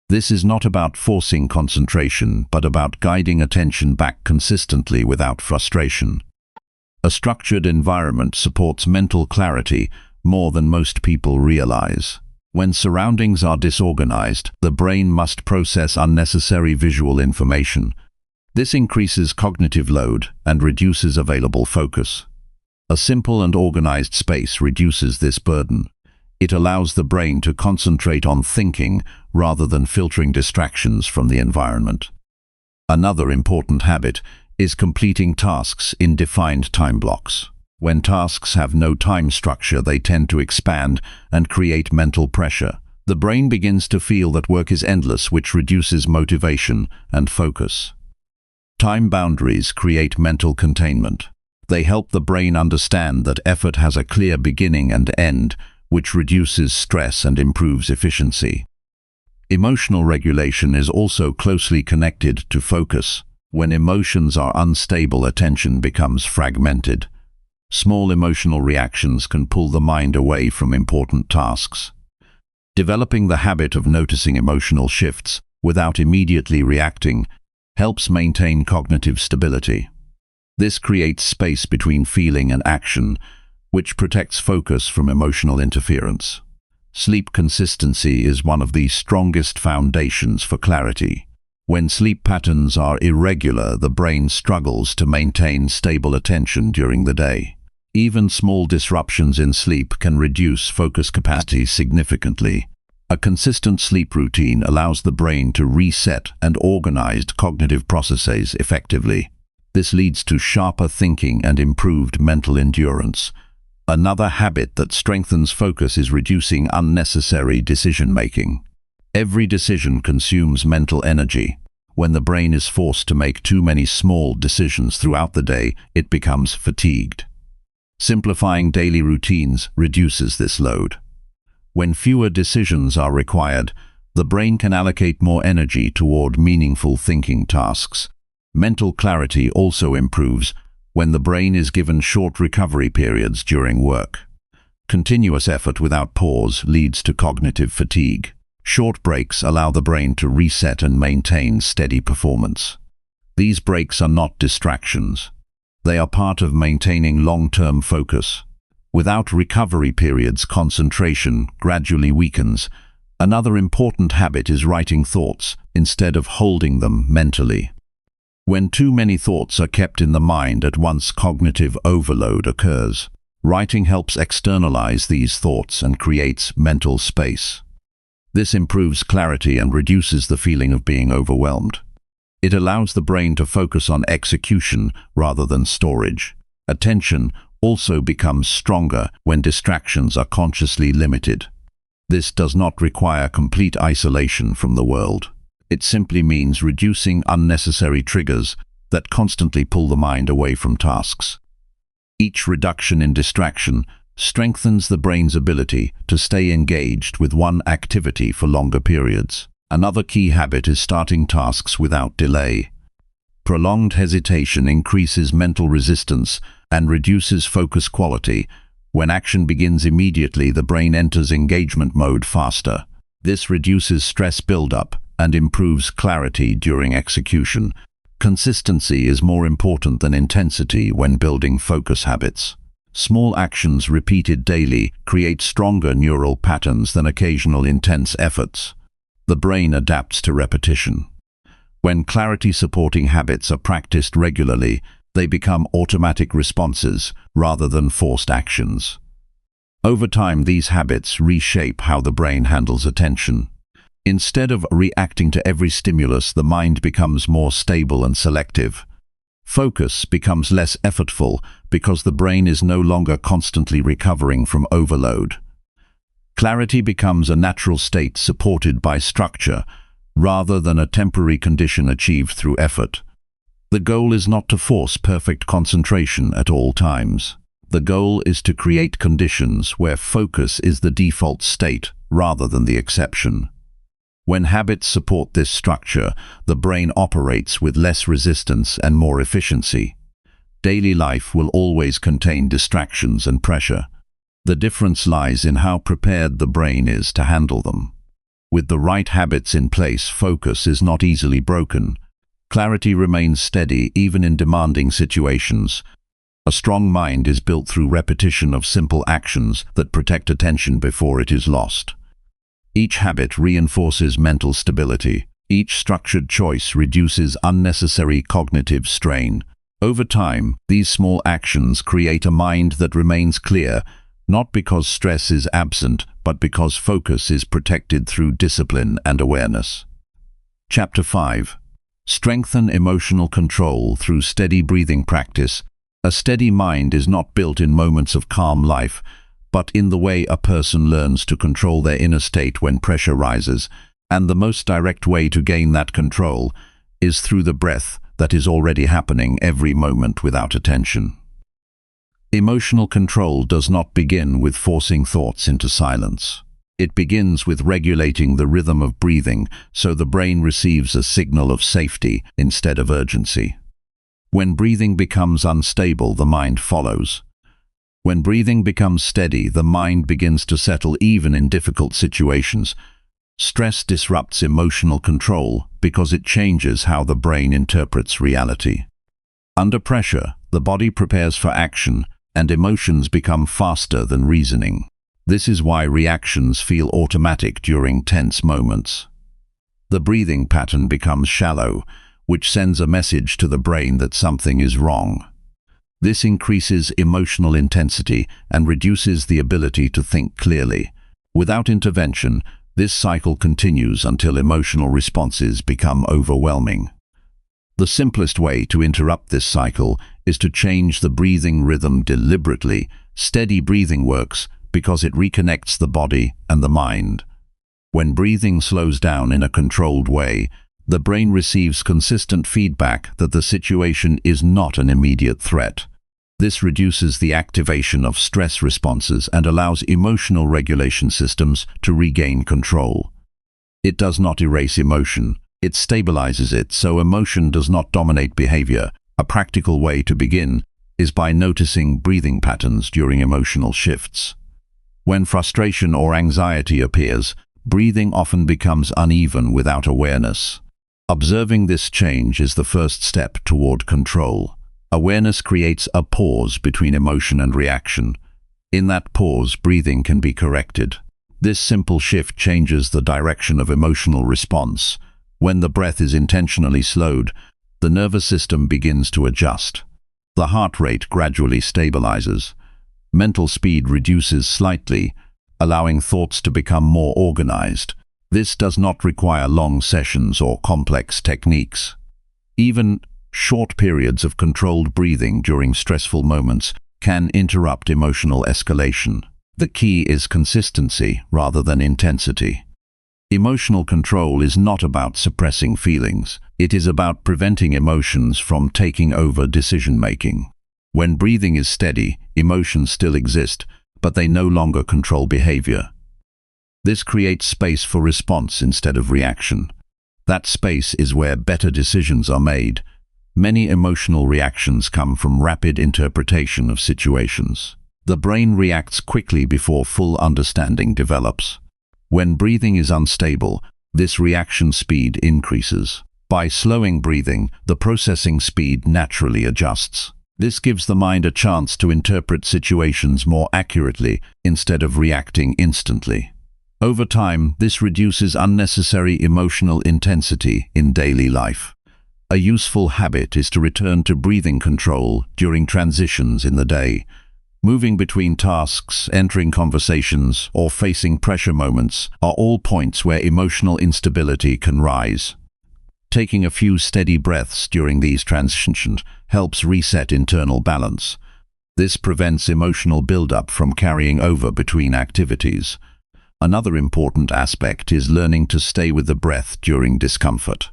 This is not about forcing concentration, but about guiding attention back consistently without frustration. A structured environment supports mental clarity more than most people realize. When surroundings are disorganized, the brain must process unnecessary visual information. This increases cognitive load and reduces available focus. A simple and organized space reduces this burden. It allows the brain to concentrate on thinking rather than filtering distractions from the environment. Another important habit is completing tasks in defined time blocks. When tasks have no time structure, they tend to expand and create mental pressure. The brain begins to feel that work is endless, which reduces motivation and focus. Time boundaries create mental containment. They help the brain understand that effort has a clear beginning and end, which reduces stress and improves efficiency. Emotional regulation is also closely connected to focus. When emotions are unstable, attention becomes fragmented. Small emotional reactions can pull the mind away from important tasks. Developing the habit of noticing emotional shifts without immediately reacting helps maintain cognitive stability. This creates space between feeling and action, which protects focus from emotional interference. Sleep consistency is one of the strongest foundations for clarity. When sleep patterns are irregular, the brain struggles to maintain stable attention during the day. Even small disruptions in sleep can reduce focus capacity significantly. A consistent sleep routine allows the brain to reset and organize cognitive processes effectively. This leads to sharper thinking and improved mental endurance. Another habit that strengthens focus is reducing unnecessary decision-making. Every decision consumes mental energy. When the brain is forced to make too many small decisions throughout the day, it becomes fatigued. Simplifying daily routines reduces this load. When fewer decisions are required, the brain can allocate more energy toward meaningful thinking tasks. Mental clarity also improves when the brain is given short recovery periods during work. Continuous effort without pause leads to cognitive fatigue. Short breaks allow the brain to reset and maintain steady performance. These breaks are not distractions. They are part of maintaining long-term focus. Without recovery periods, concentration gradually weakens. Another important habit is writing thoughts instead of holding them mentally. When too many thoughts are kept in the mind at once, cognitive overload occurs. Writing helps externalize these thoughts and creates mental space. This improves clarity and reduces the feeling of being overwhelmed. It allows the brain to focus on execution rather than storage. Attention also becomes stronger when distractions are consciously limited. This does not require complete isolation from the world. It simply means reducing unnecessary triggers that constantly pull the mind away from tasks. Each reduction in distraction strengthens the brain's ability to stay engaged with one activity for longer periods. Another key habit is starting tasks without delay. Prolonged hesitation increases mental resistance and reduces focus quality. When action begins immediately, the brain enters engagement mode faster. This reduces stress buildup and improves clarity during execution. Consistency is more important than intensity when building focus habits. Small actions repeated daily create stronger neural patterns than occasional intense efforts. The brain adapts to repetition. When clarity-supporting habits are practiced regularly, they become automatic responses rather than forced actions. Over time, these habits reshape how the brain handles attention. Instead of reacting to every stimulus, the mind becomes more stable and selective. Focus becomes less effortful because the brain is no longer constantly recovering from overload. Clarity becomes a natural state supported by structure, rather than a temporary condition achieved through effort. The goal is not to force perfect concentration at all times. The goal is to create conditions where focus is the default state rather than the exception. When habits support this structure, the brain operates with less resistance and more efficiency. Daily life will always contain distractions and pressure. The difference lies in how prepared the brain is to handle them. With the right habits in place, focus is not easily broken. Clarity remains steady even in demanding situations. A strong mind is built through repetition of simple actions that protect attention before it is lost. Each habit reinforces mental stability. Each structured choice reduces unnecessary cognitive strain. Over time, these small actions create a mind that remains clear, not because stress is absent, but because focus is protected through discipline and awareness. Chapter 5. Strengthen emotional control through steady breathing practice. A steady mind is not built in moments of calm life, but in the way a person learns to control their inner state when pressure rises, and the most direct way to gain that control is through the breath that is already happening every moment without attention. Emotional control does not begin with forcing thoughts into silence. It begins with regulating the rhythm of breathing so the brain receives a signal of safety instead of urgency. When breathing becomes unstable, the mind follows. When breathing becomes steady, the mind begins to settle even in difficult situations. Stress disrupts emotional control because it changes how the brain interprets reality. Under pressure, the body prepares for action, and emotions become faster than reasoning. This is why reactions feel automatic during tense moments. The breathing pattern becomes shallow, which sends a message to the brain that something is wrong. This increases emotional intensity and reduces the ability to think clearly. Without intervention, this cycle continues until emotional responses become overwhelming. The simplest way to interrupt this cycle is to change the breathing rhythm deliberately. Steady breathing works because it reconnects the body and the mind. When breathing slows down in a controlled way, the brain receives consistent feedback that the situation is not an immediate threat. This reduces the activation of stress responses and allows emotional regulation systems to regain control. It does not erase emotion, it stabilizes it so emotion does not dominate behavior. A practical way to begin is by noticing breathing patterns during emotional shifts. When frustration or anxiety appears, breathing often becomes uneven without awareness. Observing this change is the first step toward control. Awareness creates a pause between emotion and reaction. In that pause, breathing can be corrected. This simple shift changes the direction of emotional response. When the breath is intentionally slowed, the nervous system begins to adjust. The heart rate gradually stabilizes. Mental speed reduces slightly, allowing thoughts to become more organized. This does not require long sessions or complex techniques. Even short periods of controlled breathing during stressful moments can interrupt emotional escalation. The key is consistency rather than intensity. Emotional control is not about suppressing feelings. It is about preventing emotions from taking over decision-making. When breathing is steady, emotions still exist, but they no longer control behavior. This creates space for response instead of reaction. That space is where better decisions are made. Many emotional reactions come from rapid interpretation of situations. The brain reacts quickly before full understanding develops. When breathing is unstable, this reaction speed increases. By slowing breathing, the processing speed naturally adjusts. This gives the mind a chance to interpret situations more accurately instead of reacting instantly. Over time, this reduces unnecessary emotional intensity in daily life. A useful habit is to return to breathing control during transitions in the day. Moving between tasks, entering conversations, or facing pressure moments are all points where emotional instability can rise. Taking a few steady breaths during these transitions helps reset internal balance. This prevents emotional buildup from carrying over between activities. Another important aspect is learning to stay with the breath during discomfort.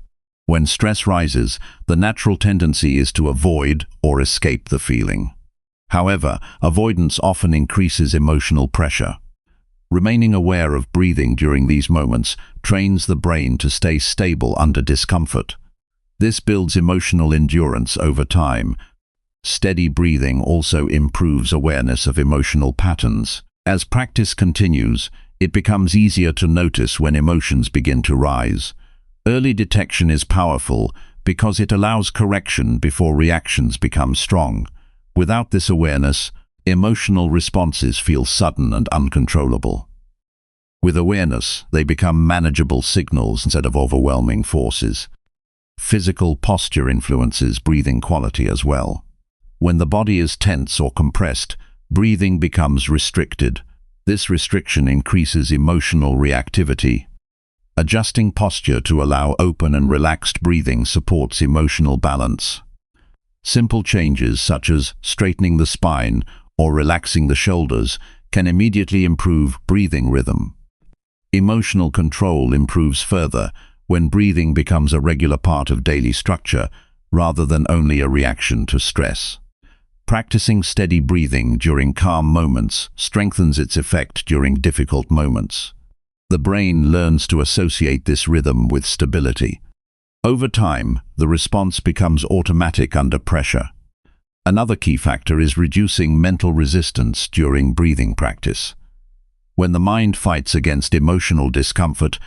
When stress rises, the natural tendency is to avoid or escape the feeling. However, avoidance often increases emotional pressure. Remaining aware of breathing during these moments trains the brain to stay stable under discomfort. This builds emotional endurance over time. Steady breathing also improves awareness of emotional patterns. As practice continues, it becomes easier to notice when emotions begin to rise. Early detection is powerful because it allows correction before reactions become strong. Without this awareness, emotional responses feel sudden and uncontrollable. With awareness, they become manageable signals instead of overwhelming forces. Physical posture influences breathing quality as well. When the body is tense or compressed, breathing becomes restricted. This restriction increases emotional reactivity. Adjusting posture to allow open and relaxed breathing supports emotional balance. Simple changes such as straightening the spine or relaxing the shoulders can immediately improve breathing rhythm. Emotional control improves further when breathing becomes a regular part of daily structure rather than only a reaction to stress. Practicing steady breathing during calm moments strengthens its effect during difficult moments. The brain learns to associate this rhythm with stability. Over time, the response becomes automatic under pressure. Another key factor is reducing mental resistance during breathing practice. When the mind fights against emotional discomfort,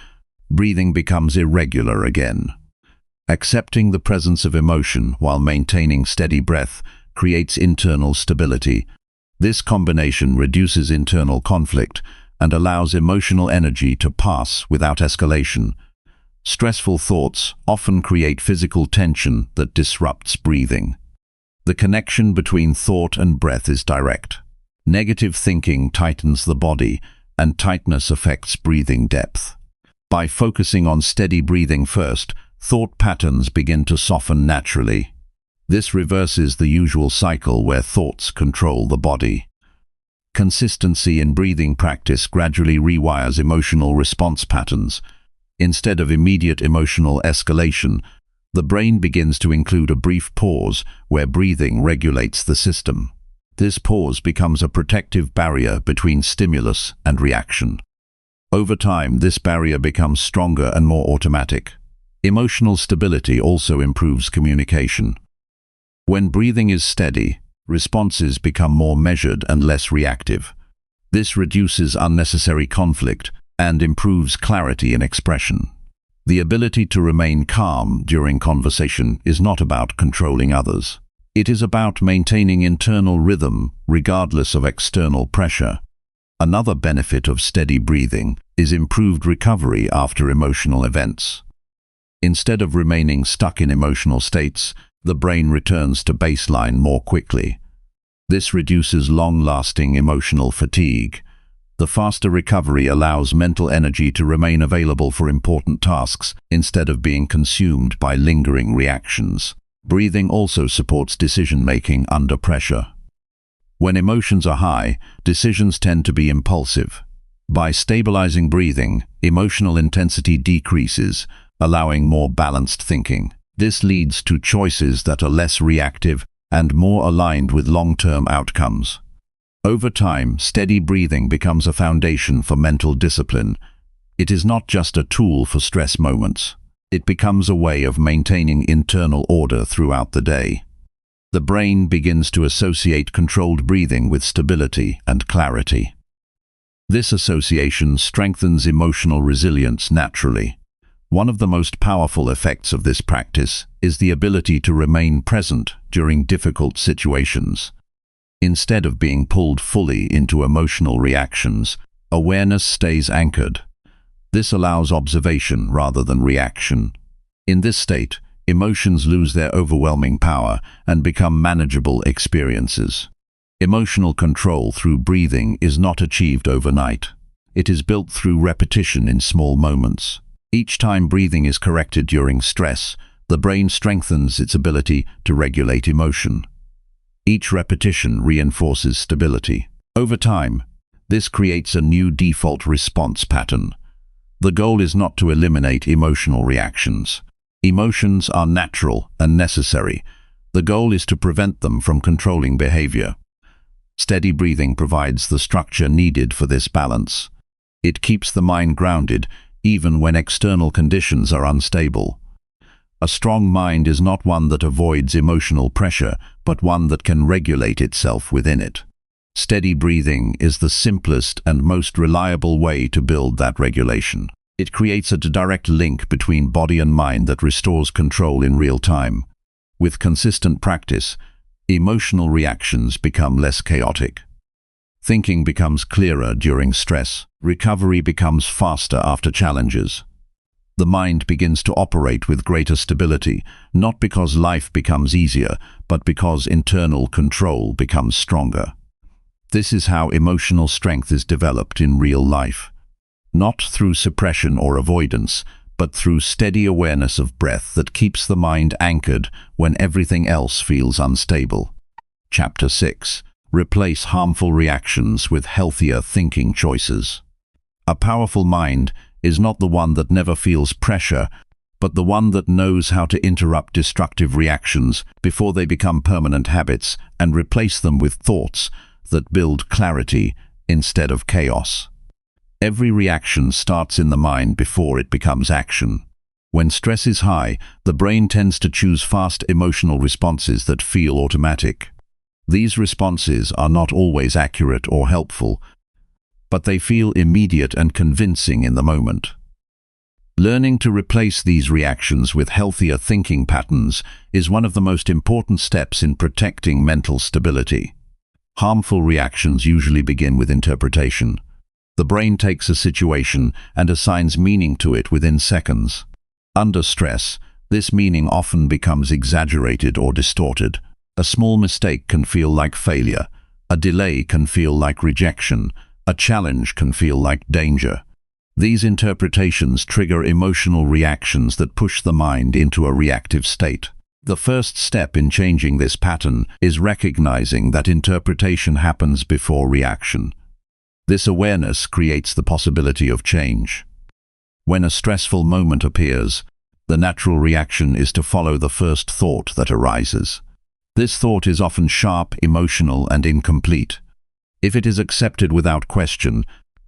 breathing becomes irregular again. Accepting the presence of emotion while maintaining steady breath creates internal stability. This combination reduces internal conflict and allows emotional energy to pass without escalation. Stressful thoughts often create physical tension that disrupts breathing. The connection between thought and breath is direct. Negative thinking tightens the body, and tightness affects breathing depth. By focusing on steady breathing first, thought patterns begin to soften naturally. This reverses the usual cycle where thoughts control the body. Consistency in breathing practice gradually rewires emotional response patterns. Instead of immediate emotional escalation, the brain begins to include a brief pause where breathing regulates the system. This pause becomes a protective barrier between stimulus and reaction. Over time, this barrier becomes stronger and more automatic. Emotional stability also improves communication. When breathing is steady, responses become more measured and less reactive. This reduces unnecessary conflict and improves clarity in expression. The ability to remain calm during conversation is not about controlling others. It is about maintaining internal rhythm regardless of external pressure. Another benefit of steady breathing is improved recovery after emotional events. Instead of remaining stuck in emotional states, the brain returns to baseline more quickly. This reduces long-lasting emotional fatigue. The faster recovery allows mental energy to remain available for important tasks instead of being consumed by lingering reactions. Breathing also supports decision-making under pressure. When emotions are high, decisions tend to be impulsive. By stabilizing breathing, emotional intensity decreases, allowing more balanced thinking. This leads to choices that are less reactive and more aligned with long-term outcomes. Over time, steady breathing becomes a foundation for mental discipline. It is not just a tool for stress moments. It becomes a way of maintaining internal order throughout the day. The brain begins to associate controlled breathing with stability and clarity. This association strengthens emotional resilience naturally. One of the most powerful effects of this practice is the ability to remain present during difficult situations. Instead of being pulled fully into emotional reactions, awareness stays anchored. This allows observation rather than reaction. In this state, emotions lose their overwhelming power and become manageable experiences. Emotional control through breathing is not achieved overnight. It is built through repetition in small moments. Each time breathing is corrected during stress, the brain strengthens its ability to regulate emotion. Each repetition reinforces stability. Over time, this creates a new default response pattern. The goal is not to eliminate emotional reactions. Emotions are natural and necessary. The goal is to prevent them from controlling behavior. Steady breathing provides the structure needed for this balance. It keeps the mind grounded, even when external conditions are unstable. A strong mind is not one that avoids emotional pressure, but one that can regulate itself within it. Steady breathing is the simplest and most reliable way to build that regulation. It creates a direct link between body and mind that restores control in real time. With consistent practice, emotional reactions become less chaotic. Thinking becomes clearer during stress. Recovery becomes faster after challenges. The mind begins to operate with greater stability, not because life becomes easier, but because internal control becomes stronger. This is how emotional strength is developed in real life. Not through suppression or avoidance, but through steady awareness of breath that keeps the mind anchored when everything else feels unstable. Chapter 6. Replace harmful reactions with healthier thinking choices. A powerful mind is not the one that never feels pressure, but the one that knows how to interrupt destructive reactions before they become permanent habits and replace them with thoughts that build clarity instead of chaos. Every reaction starts in the mind before it becomes action. When stress is high, the brain tends to choose fast emotional responses that feel automatic. These responses are not always accurate or helpful, but they feel immediate and convincing in the moment. Learning to replace these reactions with healthier thinking patterns is one of the most important steps in protecting mental stability. Harmful reactions usually begin with interpretation. The brain takes a situation and assigns meaning to it within seconds. Under stress, this meaning often becomes exaggerated or distorted. A small mistake can feel like failure. A delay can feel like rejection. A challenge can feel like danger. These interpretations trigger emotional reactions that push the mind into a reactive state. The first step in changing this pattern is recognizing that interpretation happens before reaction. This awareness creates the possibility of change. When a stressful moment appears, the natural reaction is to follow the first thought that arises. This thought is often sharp, emotional, and incomplete. If it is accepted without question,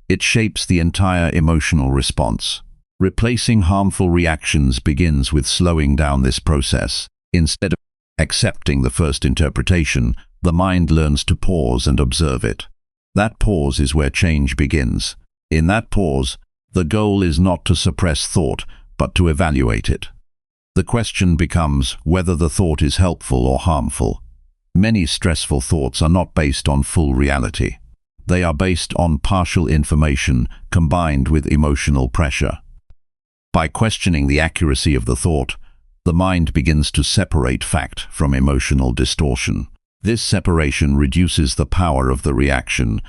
it shapes the entire emotional response. Replacing harmful reactions begins with slowing down this process. Instead of accepting the first interpretation, the mind learns to pause and observe it. That pause is where change begins. In that pause, the goal is not to suppress thought, but to evaluate it. The question becomes whether the thought is helpful or harmful. Many stressful thoughts are not based on full reality. They are based on partial information combined with emotional pressure. By questioning the accuracy of the thought, the mind begins to separate fact from emotional distortion. This separation reduces the power of the reaction.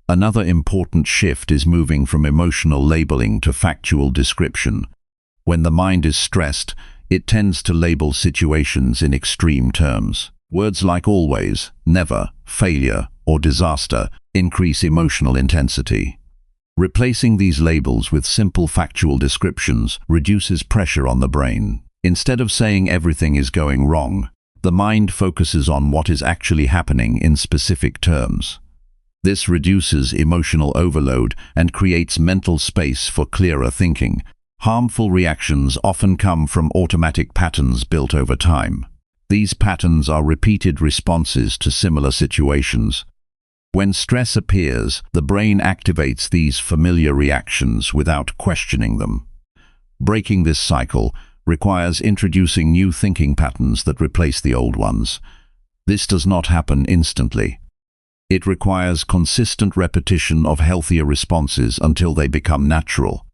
Another important shift is moving from emotional labeling to factual description. When the mind is stressed, it tends to label situations in extreme terms. Words like always, never, failure, or disaster increase emotional intensity. Replacing these labels with simple factual descriptions reduces pressure on the brain. Instead of saying everything is going wrong, the mind focuses on what is actually happening in specific terms. This reduces emotional overload and creates mental space for clearer thinking. Harmful reactions often come from automatic patterns built over time. These patterns are repeated responses to similar situations. When stress appears, the brain activates these familiar reactions without questioning them. Breaking this cycle requires introducing new thinking patterns that replace the old ones. This does not happen instantly. It requires consistent repetition of healthier responses until they become natural.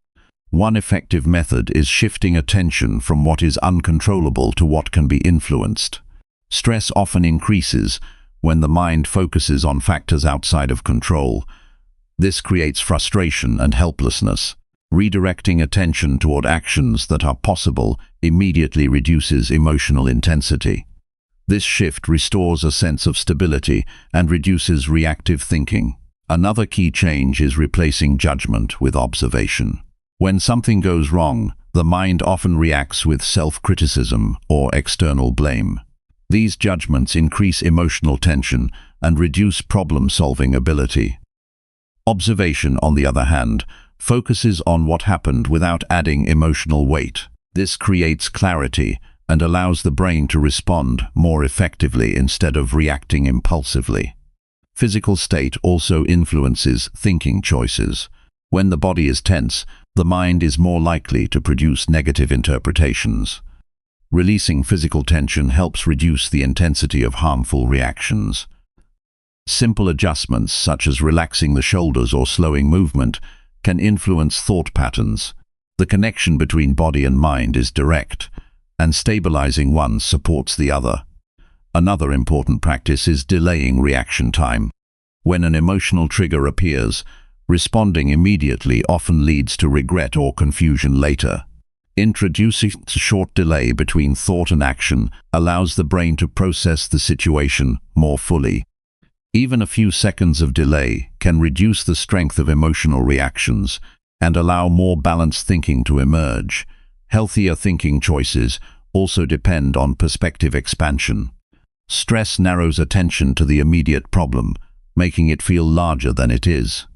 One effective method is shifting attention from what is uncontrollable to what can be influenced. Stress often increases when the mind focuses on factors outside of control. This creates frustration and helplessness. Redirecting attention toward actions that are possible immediately reduces emotional intensity. This shift restores a sense of stability and reduces reactive thinking. Another key change is replacing judgment with observation. When something goes wrong, the mind often reacts with self-criticism or external blame. These judgments increase emotional tension and reduce problem-solving ability. Observation, on the other hand, focuses on what happened without adding emotional weight. This creates clarity and allows the brain to respond more effectively instead of reacting impulsively. Physical state also influences thinking choices. When the body is tense, the mind is more likely to produce negative interpretations. Releasing physical tension helps reduce the intensity of harmful reactions. Simple adjustments, such as relaxing the shoulders or slowing movement, can influence thought patterns. The connection between body and mind is direct, and stabilizing one supports the other. Another important practice is delaying reaction time. When an emotional trigger appears, responding immediately often leads to regret or confusion later. Introducing a short delay between thought and action allows the brain to process the situation more fully. Even a few seconds of delay can reduce the strength of emotional reactions and allow more balanced thinking to emerge. Healthier thinking choices also depend on perspective expansion. Stress narrows attention to the immediate problem, making it feel larger than it is.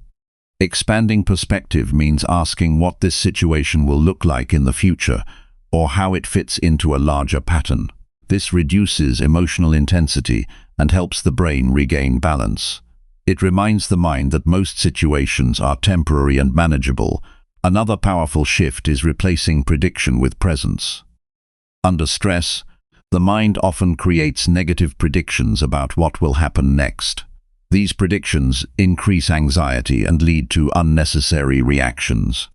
Expanding perspective means asking what this situation will look like in the future, or how it fits into a larger pattern. This reduces emotional intensity and helps the brain regain balance. It reminds the mind that most situations are temporary and manageable. Another powerful shift is replacing prediction with presence. Under stress, the mind often creates negative predictions about what will happen next. These predictions increase anxiety and lead to unnecessary reactions.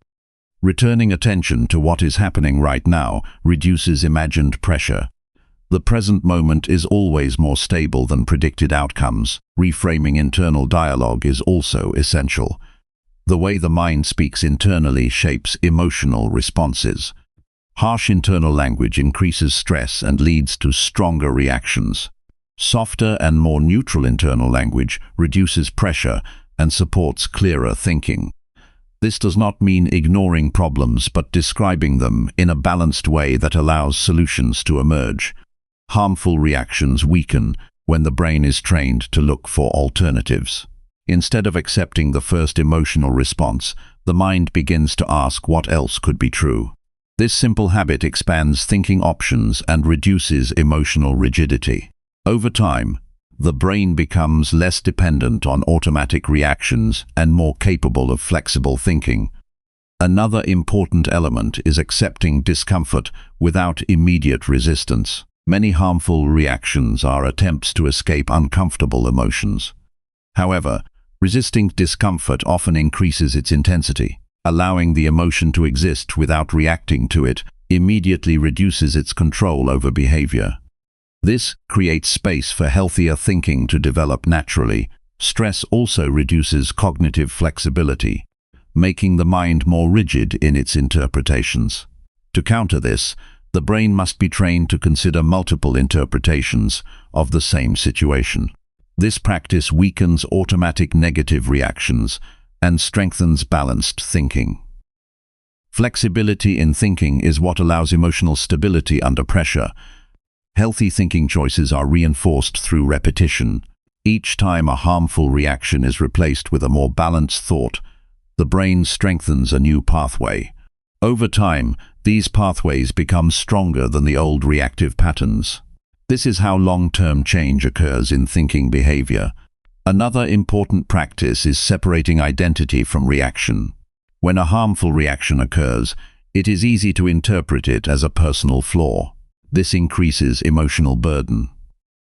Returning attention to what is happening right now reduces imagined pressure. The present moment is always more stable than predicted outcomes. Reframing internal dialogue is also essential. The way the mind speaks internally shapes emotional responses. Harsh internal language increases stress and leads to stronger reactions. Softer and more neutral internal language reduces pressure and supports clearer thinking. This does not mean ignoring problems, but describing them in a balanced way that allows solutions to emerge. Harmful reactions weaken when the brain is trained to look for alternatives. Instead of accepting the first emotional response, the mind begins to ask what else could be true. This simple habit expands thinking options and reduces emotional rigidity. Over time, the brain becomes less dependent on automatic reactions and more capable of flexible thinking. Another important element is accepting discomfort without immediate resistance. Many harmful reactions are attempts to escape uncomfortable emotions. However, resisting discomfort often increases its intensity. Allowing the emotion to exist without reacting to it immediately reduces its control over behavior. This creates space for healthier thinking to develop naturally. Stress also reduces cognitive flexibility, making the mind more rigid in its interpretations. To counter this, the brain must be trained to consider multiple interpretations of the same situation. This practice weakens automatic negative reactions and strengthens balanced thinking. Flexibility in thinking is what allows emotional stability under pressure. Healthy thinking choices are reinforced through repetition. Each time a harmful reaction is replaced with a more balanced thought, the brain strengthens a new pathway. Over time, these pathways become stronger than the old reactive patterns. This is how long-term change occurs in thinking behavior. Another important practice is separating identity from reaction. When a harmful reaction occurs, it is easy to interpret it as a personal flaw. This increases emotional burden.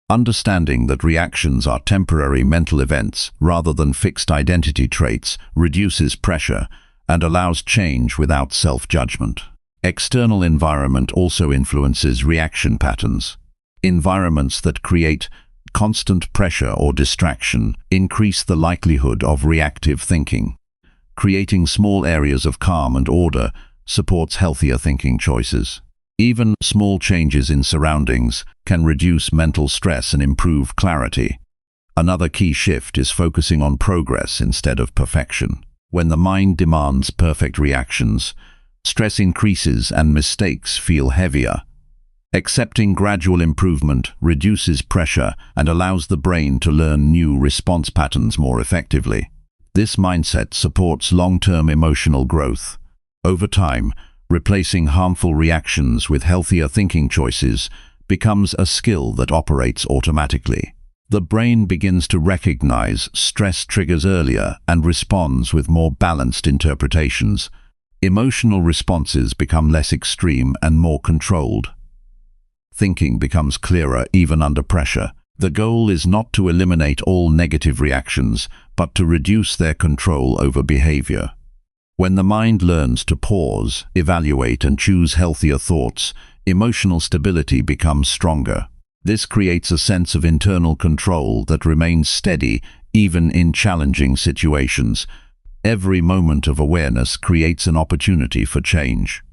Understanding that reactions are temporary mental events rather than fixed identity traits reduces pressure and allows change without self-judgment. External environment also influences reaction patterns. Environments that create constant pressure or distraction increase the likelihood of reactive thinking. creating small areas of calm and order supports healthier thinking choices. Even small changes in surroundings can reduce mental stress and improve clarity. Another key shift is focusing on progress instead of perfection. When the mind demands perfect reactions, stress increases and mistakes feel heavier. Accepting gradual improvement reduces pressure and allows the brain to learn new response patterns more effectively. This mindset supports long-term emotional growth. Over time, replacing harmful reactions with healthier thinking choices becomes a skill that operates automatically. The brain begins to recognize stress triggers earlier and responds with more balanced interpretations. Emotional responses become less extreme and more controlled. Thinking becomes clearer even under pressure. The goal is not to eliminate all negative reactions, but to reduce their control over behavior. When the mind learns to pause, evaluate, and choose healthier thoughts, emotional stability becomes stronger. This creates a sense of internal control that remains steady even in challenging situations. Every moment of awareness creates an opportunity for change.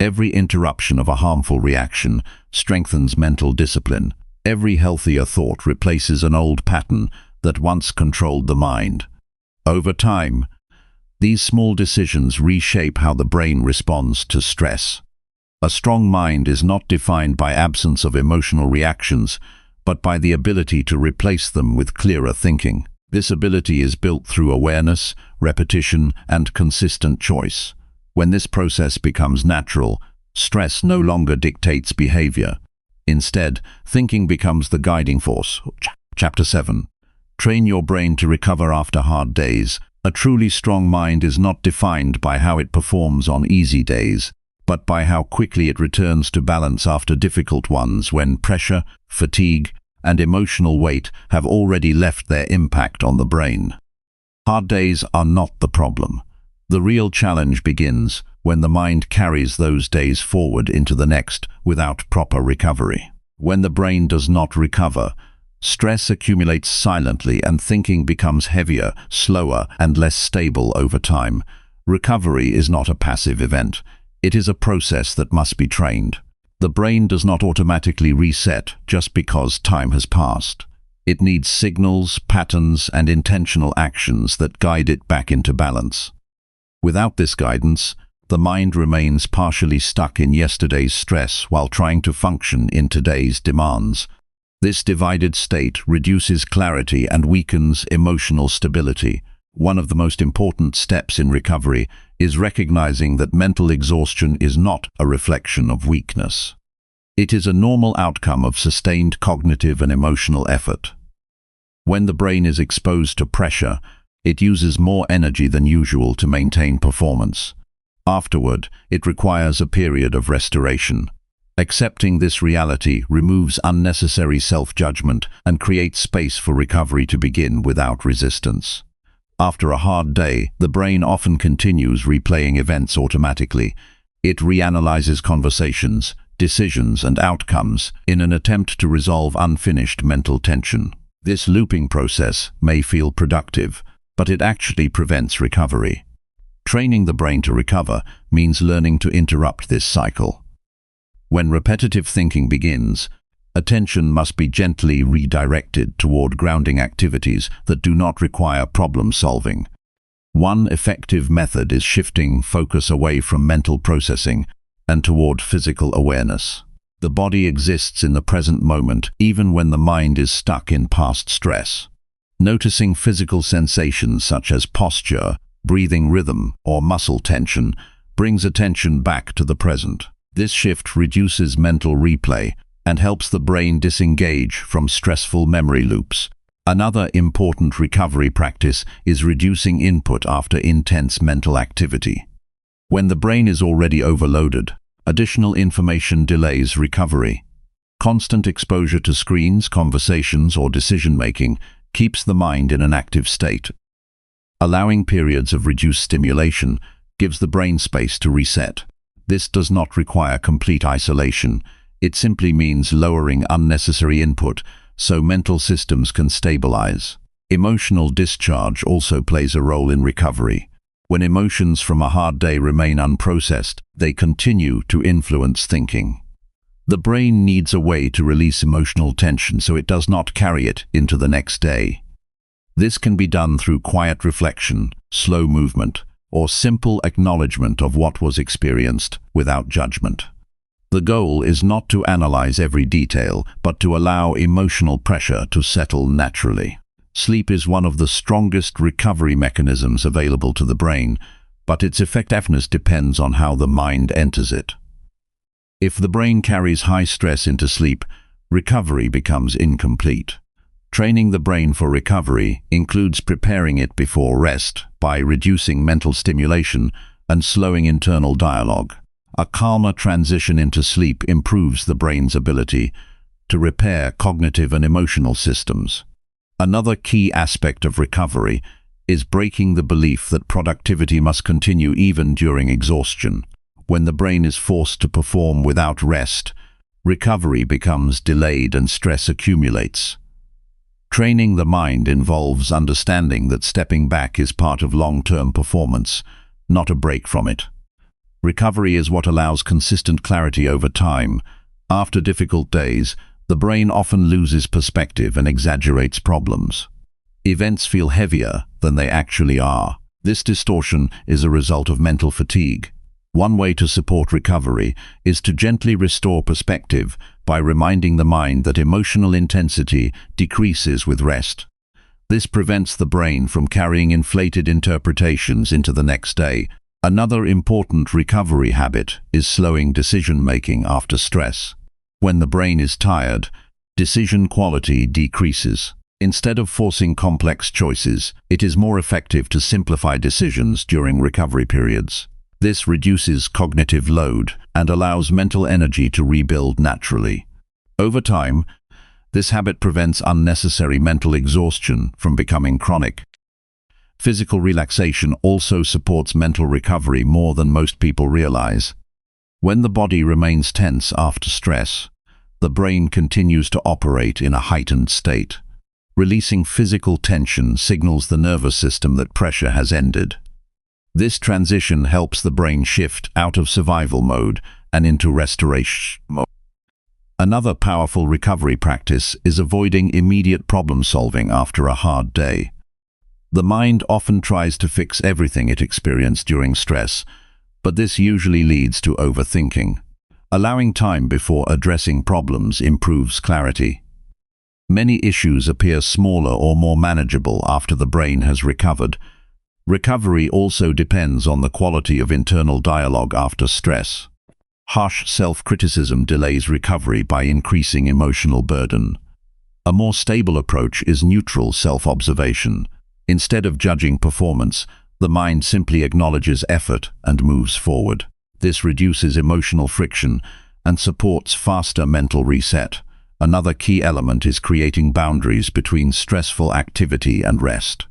Every interruption of a harmful reaction strengthens mental discipline. Every healthier thought replaces an old pattern that once controlled the mind. Over time, these small decisions reshape how the brain responds to stress. A strong mind is not defined by absence of emotional reactions, but by the ability to replace them with clearer thinking. This ability is built through awareness, repetition, and consistent choice. When this process becomes natural, stress no longer dictates behavior. Instead, thinking becomes the guiding force. Chapter 7. Train your brain to recover after hard days. A truly strong mind is not defined by how it performs on easy days, but by how quickly it returns to balance after difficult ones when pressure, fatigue, and emotional weight have already left their impact on the brain. Hard days are not the problem. The real challenge begins when the mind carries those days forward into the next without proper recovery. When the brain does not recover, stress accumulates silently and thinking becomes heavier, slower, and less stable over time. Recovery is not a passive event. It is a process that must be trained. The brain does not automatically reset just because time has passed. It needs signals, patterns, and intentional actions that guide it back into balance. Without this guidance, the mind remains partially stuck in yesterday's stress while trying to function in today's demands. This divided state reduces clarity and weakens emotional stability. One of the most important steps in recovery is recognizing that mental exhaustion is not a reflection of weakness. It is a normal outcome of sustained cognitive and emotional effort. When the brain is exposed to pressure, it uses more energy than usual to maintain performance. Afterward, it requires a period of restoration. Accepting this reality removes unnecessary self-judgment and creates space for recovery to begin without resistance. After a hard day, the brain often continues replaying events automatically. It reanalyzes conversations, decisions, and outcomes in an attempt to resolve unfinished mental tension. This looping process may feel productive, but it actually prevents recovery. Training the brain to recover means learning to interrupt this cycle. When repetitive thinking begins, attention must be gently redirected toward grounding activities that do not require problem solving. One effective method is shifting focus away from mental processing and toward physical awareness. The body exists in the present moment even when the mind is stuck in past stress. Noticing physical sensations such as posture, breathing rhythm, or muscle tension brings attention back to the present. This shift reduces mental replay and helps the brain disengage from stressful memory loops. Another important recovery practice is reducing input after intense mental activity. When the brain is already overloaded, additional information delays recovery. Constant exposure to screens, conversations, or decision-making keeps the mind in an active state. Allowing periods of reduced stimulation gives the brain space to reset. This does not require complete isolation. It simply means lowering unnecessary input so mental systems can stabilize. Emotional discharge also plays a role in recovery. When emotions from a hard day remain unprocessed, they continue to influence thinking. The brain needs a way to release emotional tension so it does not carry it into the next day. This can be done through quiet reflection, slow movement, or simple acknowledgement of what was experienced without judgment. The goal is not to analyze every detail, but to allow emotional pressure to settle naturally. Sleep is one of the strongest recovery mechanisms available to the brain, but its effectiveness depends on how the mind enters it. If the brain carries high stress into sleep, recovery becomes incomplete. Training the brain for recovery includes preparing it before rest by reducing mental stimulation and slowing internal dialogue. A calmer transition into sleep improves the brain's ability to repair cognitive and emotional systems. Another key aspect of recovery is breaking the belief that productivity must continue even during exhaustion. When the brain is forced to perform without rest, recovery becomes delayed and stress accumulates. Training the mind involves understanding that stepping back is part of long-term performance, not a break from it. Recovery is what allows consistent clarity over time. After difficult days, the brain often loses perspective and exaggerates problems. Events feel heavier than they actually are. This distortion is a result of mental fatigue. One way to support recovery is to gently restore perspective by reminding the mind that emotional intensity decreases with rest. This prevents the brain from carrying inflated interpretations into the next day. Another important recovery habit is slowing decision-making after stress. When the brain is tired, decision quality decreases. Instead of forcing complex choices, it is more effective to simplify decisions during recovery periods. This reduces cognitive load and allows mental energy to rebuild naturally. Over time, this habit prevents unnecessary mental exhaustion from becoming chronic. Physical relaxation also supports mental recovery more than most people realize. When the body remains tense after stress, the brain continues to operate in a heightened state. Releasing physical tension signals the nervous system that pressure has ended. This transition helps the brain shift out of survival mode and into restoration mode. Another powerful recovery practice is avoiding immediate problem-solving after a hard day. The mind often tries to fix everything it experienced during stress, but this usually leads to overthinking. Allowing time before addressing problems improves clarity. Many issues appear smaller or more manageable after the brain has recovered. Recovery also depends on the quality of internal dialogue after stress. Harsh self-criticism delays recovery by increasing emotional burden. A more stable approach is neutral self-observation. Instead of judging performance, the mind simply acknowledges effort and moves forward. This reduces emotional friction and supports faster mental reset. Another key element is creating boundaries between stressful activity and rest.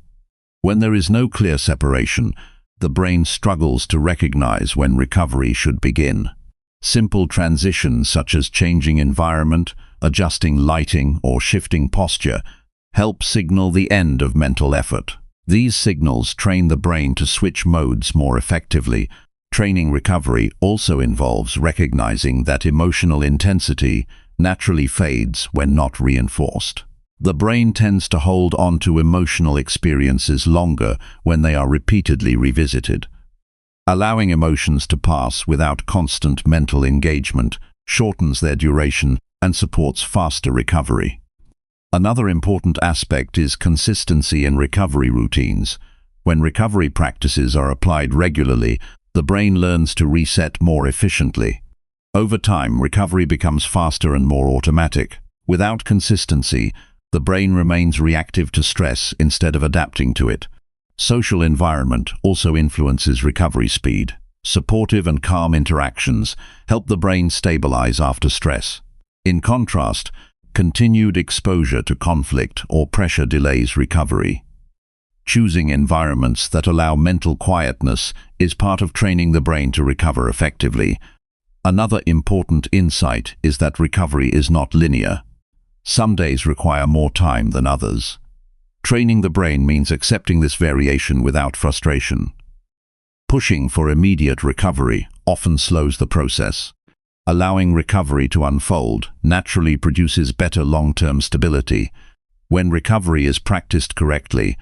When there is no clear separation, the brain struggles to recognize when recovery should begin. Simple transitions such as changing environment, adjusting lighting, or shifting posture help signal the end of mental effort. These signals train the brain to switch modes more effectively. Training recovery also involves recognizing that emotional intensity naturally fades when not reinforced. The brain tends to hold on to emotional experiences longer when they are repeatedly revisited. Allowing emotions to pass without constant mental engagement shortens their duration and supports faster recovery. Another important aspect is consistency in recovery routines. When recovery practices are applied regularly, the brain learns to reset more efficiently. Over time, recovery becomes faster and more automatic. Without consistency, the brain remains reactive to stress instead of adapting to it. Social environment also influences recovery speed. Supportive and calm interactions help the brain stabilize after stress. In contrast, continued exposure to conflict or pressure delays recovery. Choosing environments that allow mental quietness is part of training the brain to recover effectively. Another important insight is that recovery is not linear. Some days require more time than others. Training the brain means accepting this variation without frustration. Pushing for immediate recovery often slows the process. Allowing recovery to unfold naturally produces better long-term stability. When recovery is practiced correctly,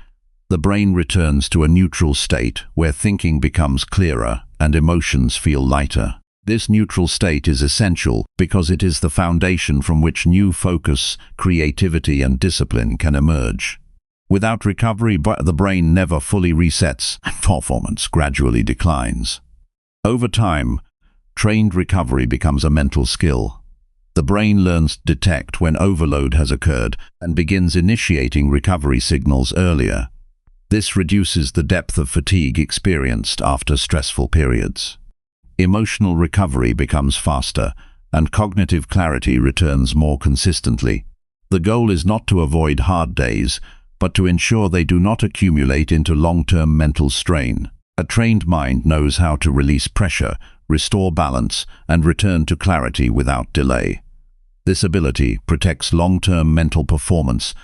the brain returns to a neutral state where thinking becomes clearer and emotions feel lighter. This neutral state is essential because it is the foundation from which new focus, creativity, and discipline can emerge. Without recovery, the brain never fully resets and performance gradually declines. Over time, trained recovery becomes a mental skill. The brain learns to detect when overload has occurred and begins initiating recovery signals earlier. This reduces the depth of fatigue experienced after stressful periods. Emotional recovery becomes faster, and cognitive clarity returns more consistently. The goal is not to avoid hard days, but to ensure they do not accumulate into long-term mental strain. A trained mind knows how to release pressure, restore balance, and return to clarity without delay. This ability protects long-term mental performance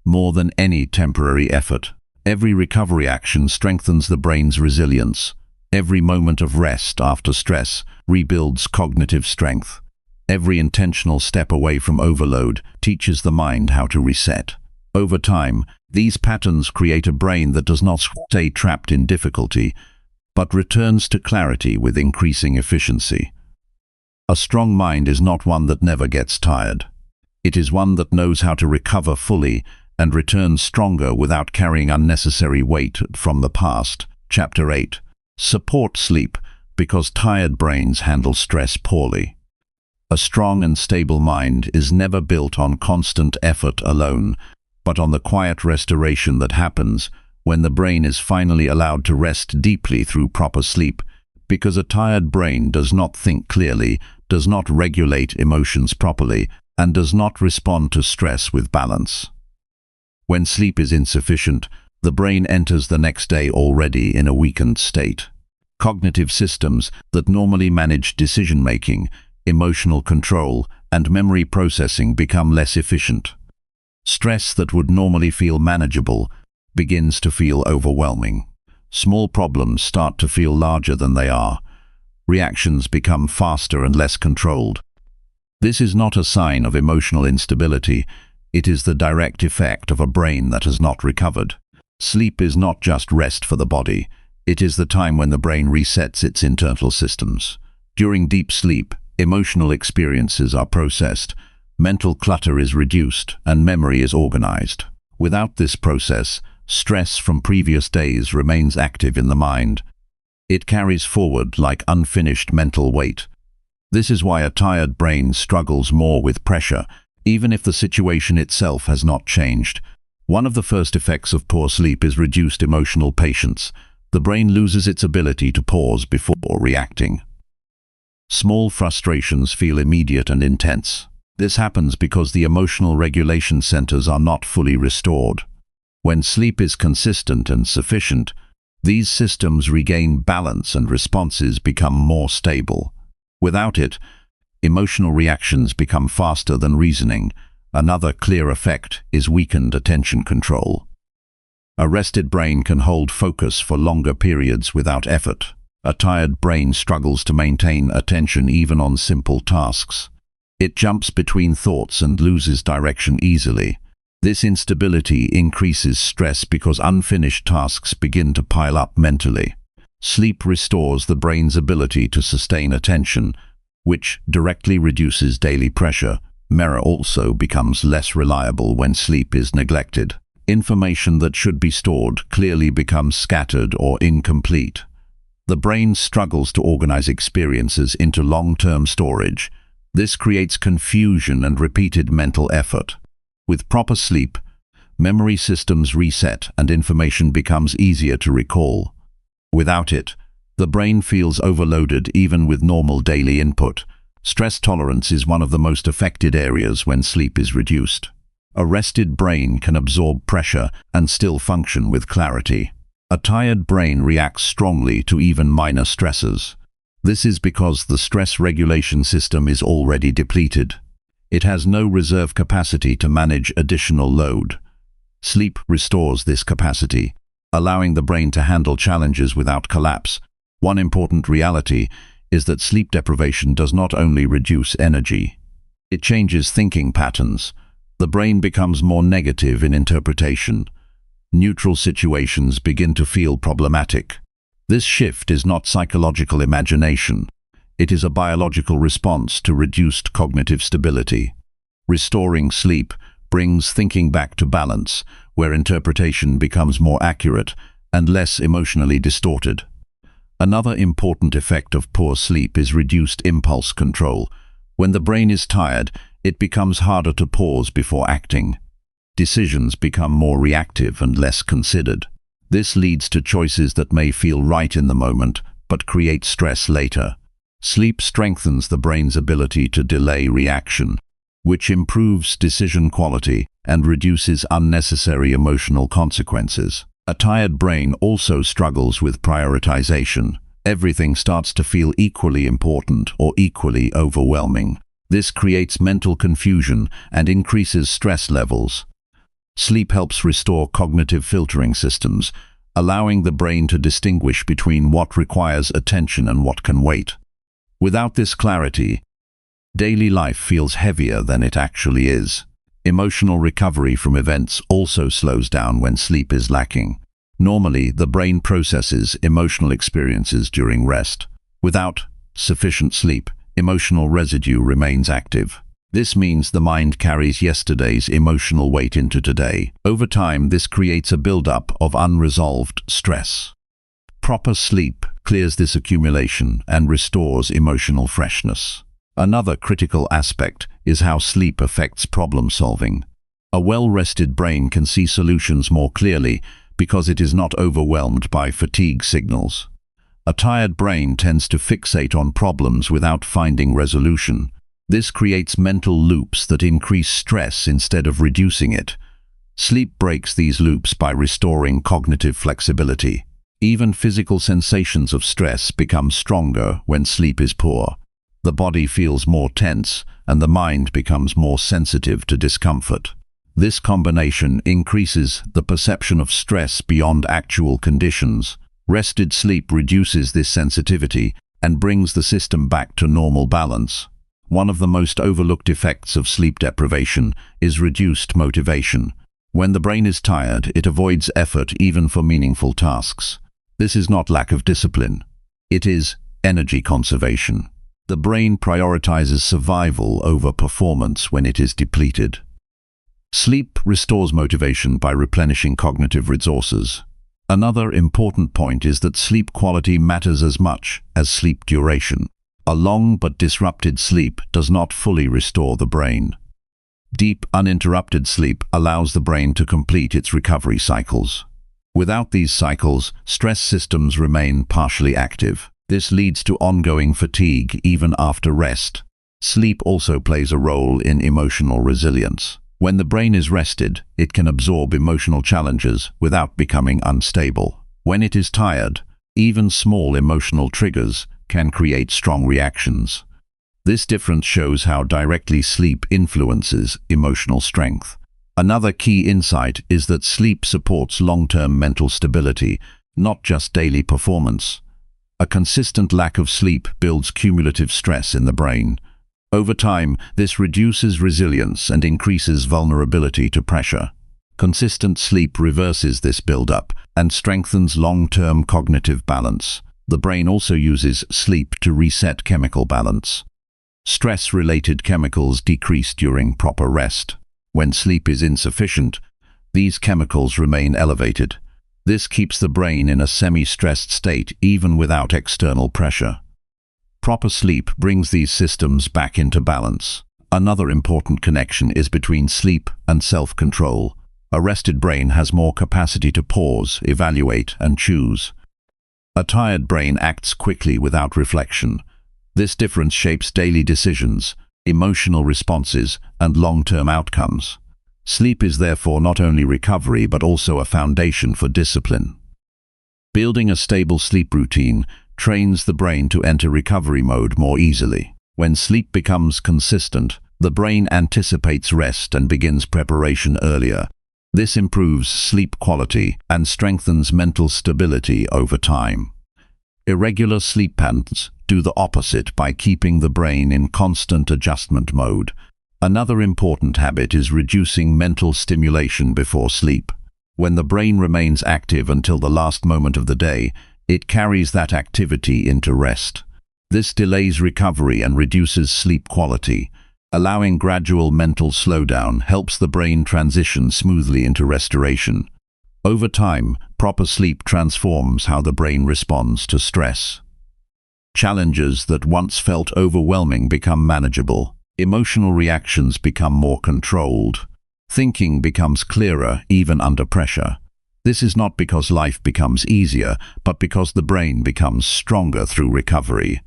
more than any temporary effort. Every recovery action strengthens the brain's resilience. Every moment of rest after stress rebuilds cognitive strength. Every intentional step away from overload teaches the mind how to reset. Over time, these patterns create a brain that does not stay trapped in difficulty, but returns to clarity with increasing efficiency. A strong mind is not one that never gets tired. It is one that knows how to recover fully and return stronger without carrying unnecessary weight from the past. Chapter 8. Support sleep, because tired brains handle stress poorly. A strong and stable mind is never built on constant effort alone, but on the quiet restoration that happens when the brain is finally allowed to rest deeply through proper sleep, because a tired brain does not think clearly, does not regulate emotions properly, and does not respond to stress with balance. When sleep is insufficient, the brain enters the next day already in a weakened state. Cognitive systems that normally manage decision-making, emotional control, and memory processing become less efficient. Stress that would normally feel manageable begins to feel overwhelming. Small problems start to feel larger than they are. Reactions become faster and less controlled. This is not a sign of emotional instability. It is the direct effect of a brain that has not recovered. Sleep is not just rest for the body. It is the time when the brain resets its internal systems. During deep sleep, emotional experiences are processed, mental clutter is reduced, and memory is organized. Without this process, stress from previous days remains active in the mind. It carries forward like unfinished mental weight. This is why a tired brain struggles more with pressure, even if the situation itself has not changed. One of the first effects of poor sleep is reduced emotional patience. The brain loses its ability to pause before reacting. Small frustrations feel immediate and intense. This happens because the emotional regulation centers are not fully restored. When sleep is consistent and sufficient, these systems regain balance and responses become more stable. Without it, emotional reactions become faster than reasoning. Another clear effect is weakened attention control. A rested brain can hold focus for longer periods without effort. A tired brain struggles to maintain attention even on simple tasks. It jumps between thoughts and loses direction easily. This instability increases stress because unfinished tasks begin to pile up mentally. Sleep restores the brain's ability to sustain attention, which directly reduces daily pressure. Memory also becomes less reliable when sleep is neglected. Information that should be stored clearly becomes scattered or incomplete. The brain struggles to organize experiences into long-term storage. This creates confusion and repeated mental effort. With proper sleep, memory systems reset and information becomes easier to recall. Without it, the brain feels overloaded even with normal daily input. Stress tolerance is one of the most affected areas when sleep is reduced. A rested brain can absorb pressure and still function with clarity. A tired brain reacts strongly to even minor stresses. This is because the stress regulation system is already depleted. It has no reserve capacity to manage additional load. Sleep restores this capacity, allowing the brain to handle challenges without collapse. One important reality is that sleep deprivation does not only reduce energy, it changes thinking patterns. The brain becomes more negative in interpretation. Neutral situations begin to feel problematic. This shift is not psychological imagination. It is a biological response to reduced cognitive stability. Restoring sleep brings thinking back to balance, where interpretation becomes more accurate and less emotionally distorted. Another important effect of poor sleep is reduced impulse control. When the brain is tired, it becomes harder to pause before acting. Decisions become more reactive and less considered. This leads to choices that may feel right in the moment, but create stress later. Sleep strengthens the brain's ability to delay reaction, which improves decision quality and reduces unnecessary emotional consequences. A tired brain also struggles with prioritization. Everything starts to feel equally important or equally overwhelming. This creates mental confusion and increases stress levels. Sleep helps restore cognitive filtering systems, allowing the brain to distinguish between what requires attention and what can wait. Without this clarity, daily life feels heavier than it actually is. Emotional recovery from events also slows down when sleep is lacking. Normally, the brain processes emotional experiences during rest. Without sufficient sleep, emotional residue remains active. This means the mind carries yesterday's emotional weight into today. Over time, this creates a buildup of unresolved stress. Proper sleep clears this accumulation and restores emotional freshness. Another critical aspect is how sleep affects problem solving. A well-rested brain can see solutions more clearly because it is not overwhelmed by fatigue signals. A tired brain tends to fixate on problems without finding resolution. This creates mental loops that increase stress instead of reducing it. Sleep breaks these loops by restoring cognitive flexibility. Even physical sensations of stress become stronger when sleep is poor. The body feels more tense and the mind becomes more sensitive to discomfort. This combination increases the perception of stress beyond actual conditions. Rested sleep reduces this sensitivity and brings the system back to normal balance. One of the most overlooked effects of sleep deprivation is reduced motivation. When the brain is tired, it avoids effort even for meaningful tasks. This is not lack of discipline. It is energy conservation. The brain prioritizes survival over performance when it is depleted. Sleep restores motivation by replenishing cognitive resources. Another important point is that sleep quality matters as much as sleep duration. A long but disrupted sleep does not fully restore the brain. Deep, uninterrupted sleep allows the brain to complete its recovery cycles. Without these cycles, stress systems remain partially active. This leads to ongoing fatigue even after rest. Sleep also plays a role in emotional resilience. When the brain is rested, it can absorb emotional challenges without becoming unstable. When it is tired, even small emotional triggers can create strong reactions. This difference shows how directly sleep influences emotional strength. Another key insight is that sleep supports long-term mental stability, not just daily performance. A consistent lack of sleep builds cumulative stress in the brain. Over time, this reduces resilience and increases vulnerability to pressure. Consistent sleep reverses this buildup and strengthens long-term cognitive balance. The brain also uses sleep to reset chemical balance. Stress-related chemicals decrease during proper rest. When sleep is insufficient, these chemicals remain elevated. This keeps the brain in a semi-stressed state even without external pressure. Proper sleep brings these systems back into balance. Another important connection is between sleep and self-control. A rested brain has more capacity to pause, evaluate, and choose. A tired brain acts quickly without reflection. This difference shapes daily decisions, emotional responses, and long-term outcomes. Sleep is therefore not only recovery but also a foundation for discipline. Building a stable sleep routine trains the brain to enter recovery mode more easily. When sleep becomes consistent, the brain anticipates rest and begins preparation earlier. This improves sleep quality and strengthens mental stability over time. Irregular sleep patterns do the opposite by keeping the brain in constant adjustment mode. Another important habit is reducing mental stimulation before sleep. When the brain remains active until the last moment of the day, it carries that activity into rest. This delays recovery and reduces sleep quality. Allowing gradual mental slowdown helps the brain transition smoothly into restoration. Over time, proper sleep transforms how the brain responds to stress. Challenges that once felt overwhelming become manageable. Emotional reactions become more controlled. Thinking becomes clearer even under pressure. This is not because life becomes easier, but because the brain becomes stronger through recovery.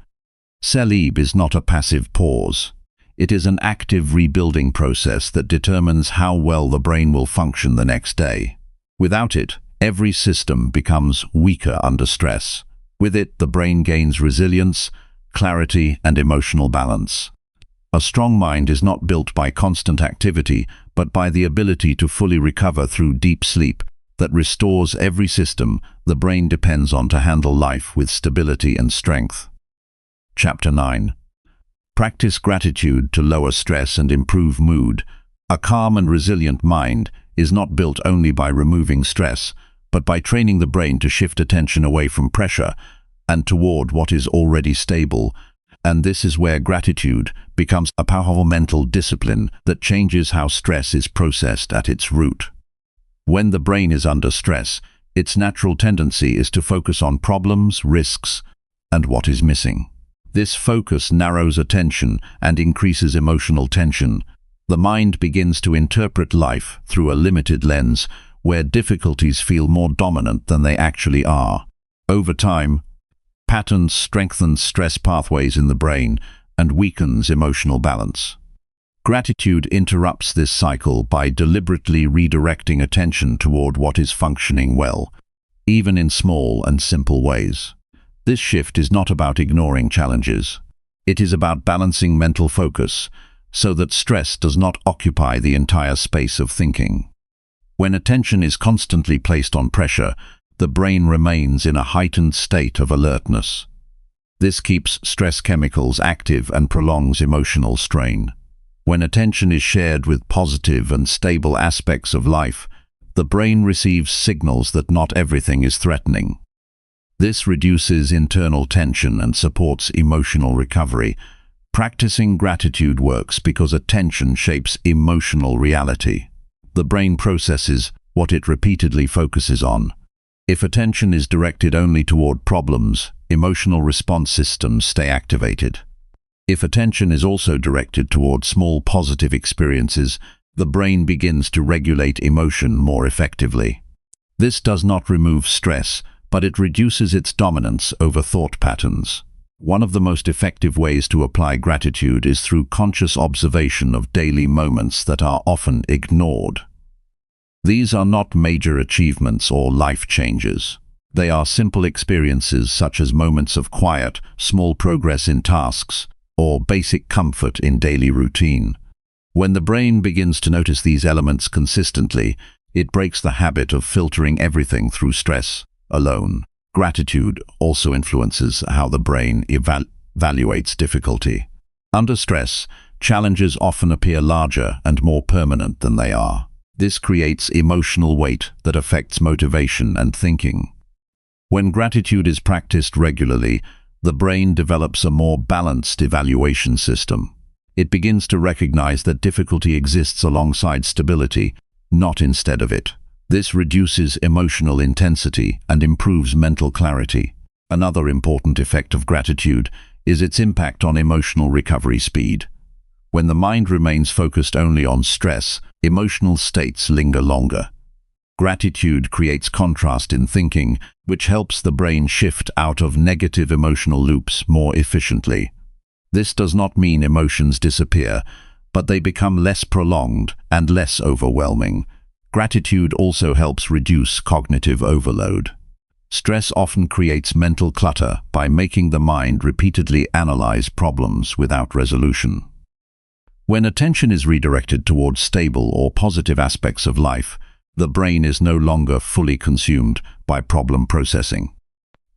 Sleep is not a passive pause. It is an active rebuilding process that determines how well the brain will function the next day. Without it, every system becomes weaker under stress. With it, the brain gains resilience, clarity, and emotional balance. A strong mind is not built by constant activity, but by the ability to fully recover through deep sleep that restores every system the brain depends on to handle life with stability and strength. Chapter 9. Practice gratitude to lower stress and improve mood. A calm and resilient mind is not built only by removing stress, but by training the brain to shift attention away from pressure and toward what is already stable. And this is where gratitude becomes a powerful mental discipline that changes how stress is processed at its root. When the brain is under stress, its natural tendency is to focus on problems, risks, and what is missing. This focus narrows attention and increases emotional tension. The mind begins to interpret life through a limited lens, where difficulties feel more dominant than they actually are. Over time, patterns strengthen stress pathways in the brain and weakens emotional balance. Gratitude interrupts this cycle by deliberately redirecting attention toward what is functioning well, even in small and simple ways. This shift is not about ignoring challenges. It is about balancing mental focus so that stress does not occupy the entire space of thinking. When attention is constantly placed on pressure, the brain remains in a heightened state of alertness. This keeps stress chemicals active and prolongs emotional strain. When attention is shared with positive and stable aspects of life, the brain receives signals that not everything is threatening. This reduces internal tension and supports emotional recovery. Practicing gratitude works because attention shapes emotional reality. The brain processes what it repeatedly focuses on. If attention is directed only toward problems, emotional response systems stay activated. If attention is also directed toward small positive experiences, the brain begins to regulate emotion more effectively. This does not remove stress, but it reduces its dominance over thought patterns. One of the most effective ways to apply gratitude is through conscious observation of daily moments that are often ignored. These are not major achievements or life changes. They are simple experiences such as moments of quiet, small progress in tasks, or basic comfort in daily routine. When the brain begins to notice these elements consistently, it breaks the habit of filtering everything through stress alone. Gratitude also influences how the brain evaluates difficulty. Under stress, challenges often appear larger and more permanent than they are. This creates emotional weight that affects motivation and thinking. When gratitude is practiced regularly, the brain develops a more balanced evaluation system. It begins to recognize that difficulty exists alongside stability, not instead of it. This reduces emotional intensity and improves mental clarity. Another important effect of gratitude is its impact on emotional recovery speed. When the mind remains focused only on stress, emotional states linger longer. Gratitude creates contrast in thinking, which helps the brain shift out of negative emotional loops more efficiently. This does not mean emotions disappear, but they become less prolonged and less overwhelming. Gratitude also helps reduce cognitive overload. Stress often creates mental clutter by making the mind repeatedly analyze problems without resolution. When attention is redirected towards stable or positive aspects of life, the brain is no longer fully consumed by problem processing.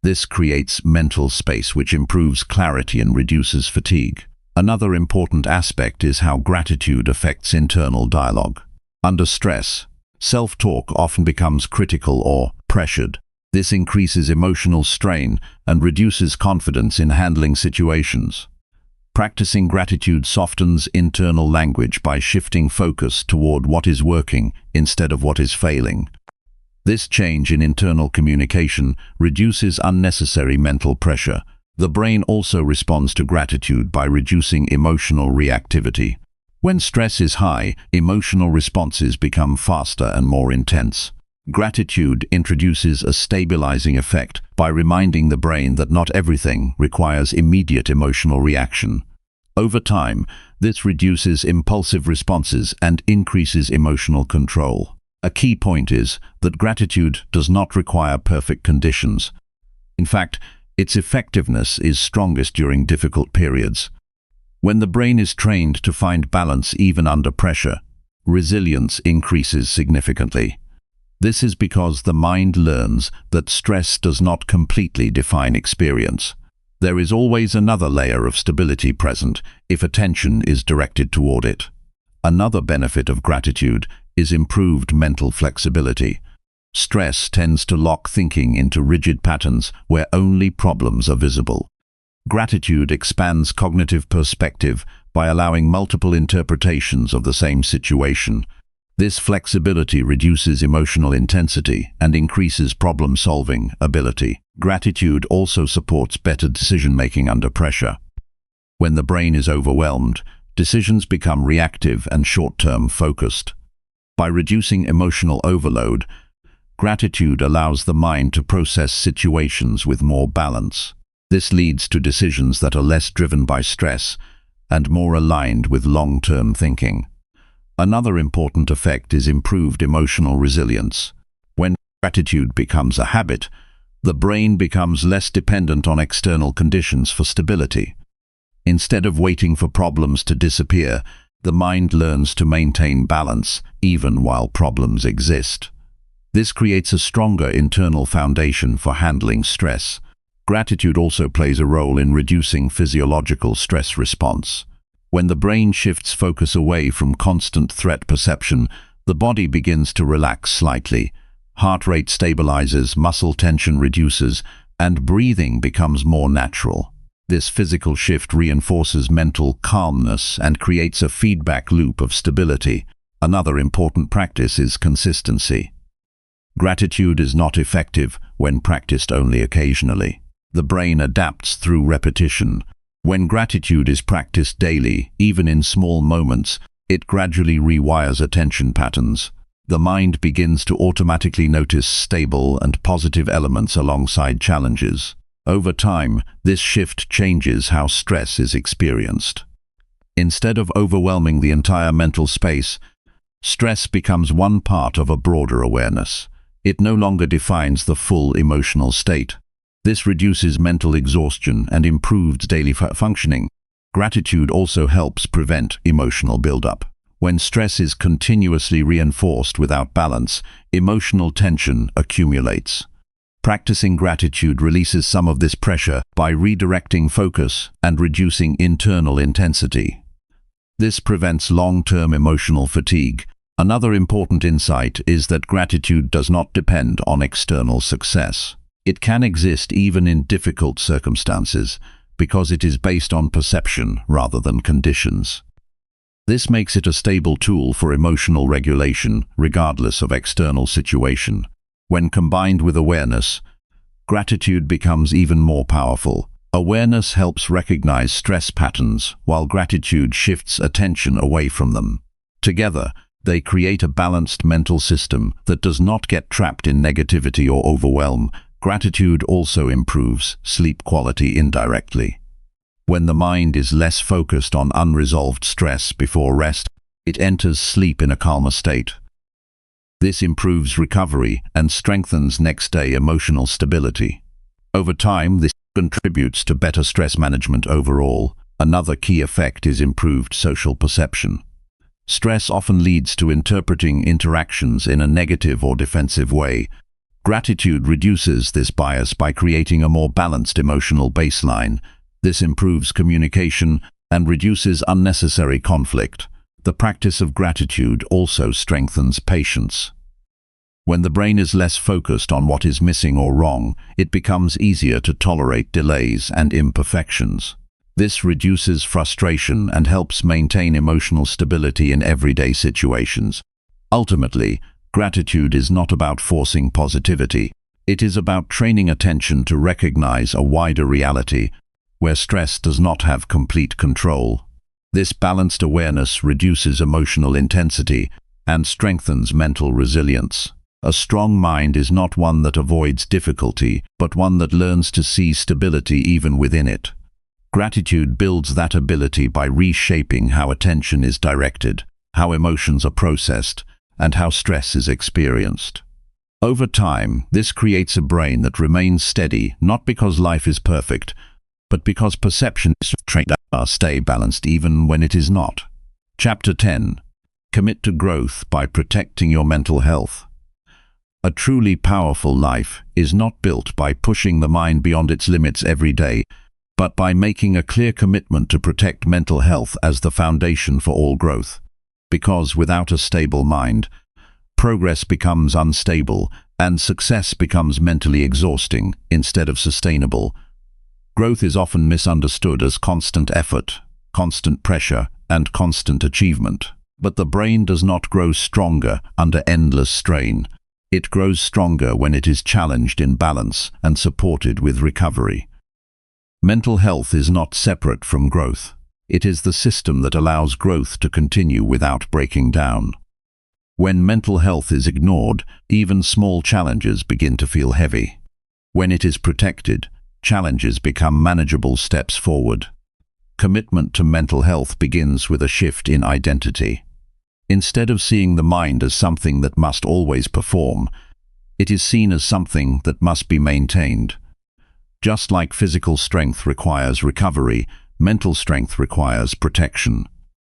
This creates mental space which improves clarity and reduces fatigue. Another important aspect is how gratitude affects internal dialogue. Under stress, self-talk often becomes critical or pressured. This increases emotional strain and reduces confidence in handling situations. Practicing gratitude softens internal language by shifting focus toward what is working instead of what is failing. This change in internal communication reduces unnecessary mental pressure. The brain also responds to gratitude by reducing emotional reactivity. When stress is high, emotional responses become faster and more intense. Gratitude introduces a stabilizing effect by reminding the brain that not everything requires immediate emotional reaction. Over time, this reduces impulsive responses and increases emotional control. A key point is that gratitude does not require perfect conditions. In fact, its effectiveness is strongest during difficult periods. When the brain is trained to find balance even under pressure, resilience increases significantly. This is because the mind learns that stress does not completely define experience. There is always another layer of stability present if attention is directed toward it. Another benefit of gratitude is improved mental flexibility. Stress tends to lock thinking into rigid patterns where only problems are visible. Gratitude expands cognitive perspective by allowing multiple interpretations of the same situation. This flexibility reduces emotional intensity and increases problem-solving ability. Gratitude also supports better decision-making under pressure. When the brain is overwhelmed, decisions become reactive and short-term focused. By reducing emotional overload, gratitude allows the mind to process situations with more balance. This leads to decisions that are less driven by stress and more aligned with long-term thinking. Another important effect is improved emotional resilience. When gratitude becomes a habit, the brain becomes less dependent on external conditions for stability. Instead of waiting for problems to disappear, the mind learns to maintain balance even while problems exist. This creates a stronger internal foundation for handling stress. Gratitude also plays a role in reducing physiological stress response. When the brain shifts focus away from constant threat perception, the body begins to relax slightly. Heart rate stabilizes, muscle tension reduces, and breathing becomes more natural. This physical shift reinforces mental calmness and creates a feedback loop of stability. Another important practice is consistency. Gratitude is not effective when practiced only occasionally. The brain adapts through repetition. When gratitude is practiced daily, even in small moments, it gradually rewires attention patterns. The mind begins to automatically notice stable and positive elements alongside challenges. Over time, this shift changes how stress is experienced. Instead of overwhelming the entire mental space, stress becomes one part of a broader awareness. It no longer defines the full emotional state. This reduces mental exhaustion and improves daily functioning. Gratitude also helps prevent emotional buildup. When stress is continuously reinforced without balance, emotional tension accumulates. Practicing gratitude releases some of this pressure by redirecting focus and reducing internal intensity. This prevents long-term emotional fatigue. Another important insight is that gratitude does not depend on external success. It can exist even in difficult circumstances because it is based on perception rather than conditions. This makes it a stable tool for emotional regulation regardless of external situation. When combined with awareness, gratitude becomes even more powerful. Awareness helps recognize stress patterns, while gratitude shifts attention away from them. Together, they create a balanced mental system that does not get trapped in negativity or overwhelm. Gratitude also improves sleep quality indirectly. When the mind is less focused on unresolved stress before rest, it enters sleep in a calmer state. This improves recovery and strengthens next-day emotional stability. Over time, this contributes to better stress management overall. Another key effect is improved social perception. Stress often leads to interpreting interactions in a negative or defensive way. Gratitude reduces this bias by creating a more balanced emotional baseline. This improves communication and reduces unnecessary conflict. The practice of gratitude also strengthens patience. When the brain is less focused on what is missing or wrong, it becomes easier to tolerate delays and imperfections. This reduces frustration and helps maintain emotional stability in everyday situations. Ultimately, gratitude is not about forcing positivity. It is about training attention to recognize a wider reality where stress does not have complete control. This balanced awareness reduces emotional intensity and strengthens mental resilience. A strong mind is not one that avoids difficulty, but one that learns to see stability even within it. Gratitude builds that ability by reshaping how attention is directed, how emotions are processed, and how stress is experienced. Over time, this creates a brain that remains steady, not because life is perfect, but because perception is trained to stay balanced even when it is not. Chapter 10. Commit to growth by protecting your mental health. A truly powerful life is not built by pushing the mind beyond its limits every day, but by making a clear commitment to protect mental health as the foundation for all growth. Because without a stable mind, progress becomes unstable and success becomes mentally exhausting instead of sustainable. Growth is often misunderstood as constant effort, constant pressure, and constant achievement. But the brain does not grow stronger under endless strain. It grows stronger when it is challenged in balance and supported with recovery. Mental health is not separate from growth. It is the system that allows growth to continue without breaking down. When mental health is ignored, even small challenges begin to feel heavy. When it is protected, challenges become manageable steps forward. Commitment to mental health begins with a shift in identity. Instead of seeing the mind as something that must always perform, it is seen as something that must be maintained. Just like physical strength requires recovery, mental strength requires protection.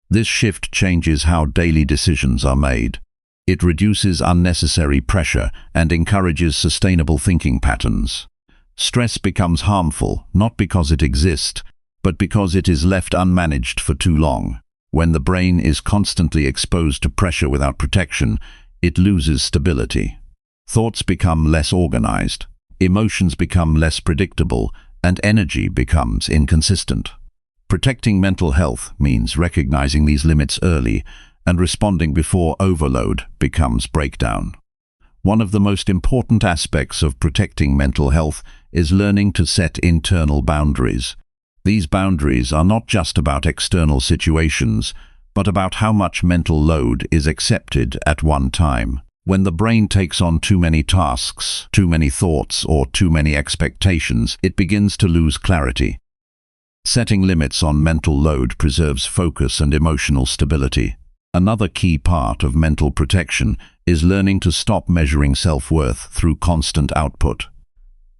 This shift changes how daily decisions are made. It reduces unnecessary pressure and encourages sustainable thinking patterns. Stress becomes harmful not because it exists, but because it is left unmanaged for too long. When the brain is constantly exposed to pressure without protection, it loses stability. Thoughts become less organized, emotions become less predictable, and energy becomes inconsistent. Protecting mental health means recognizing these limits early and responding before overload becomes breakdown. One of the most important aspects of protecting mental health is learning to set internal boundaries. These boundaries are not just about external situations, but about how much mental load is accepted at one time. When the brain takes on too many tasks, too many thoughts, or too many expectations, it begins to lose clarity. Setting limits on mental load preserves focus and emotional stability. Another key part of mental protection is learning to stop measuring self-worth through constant output.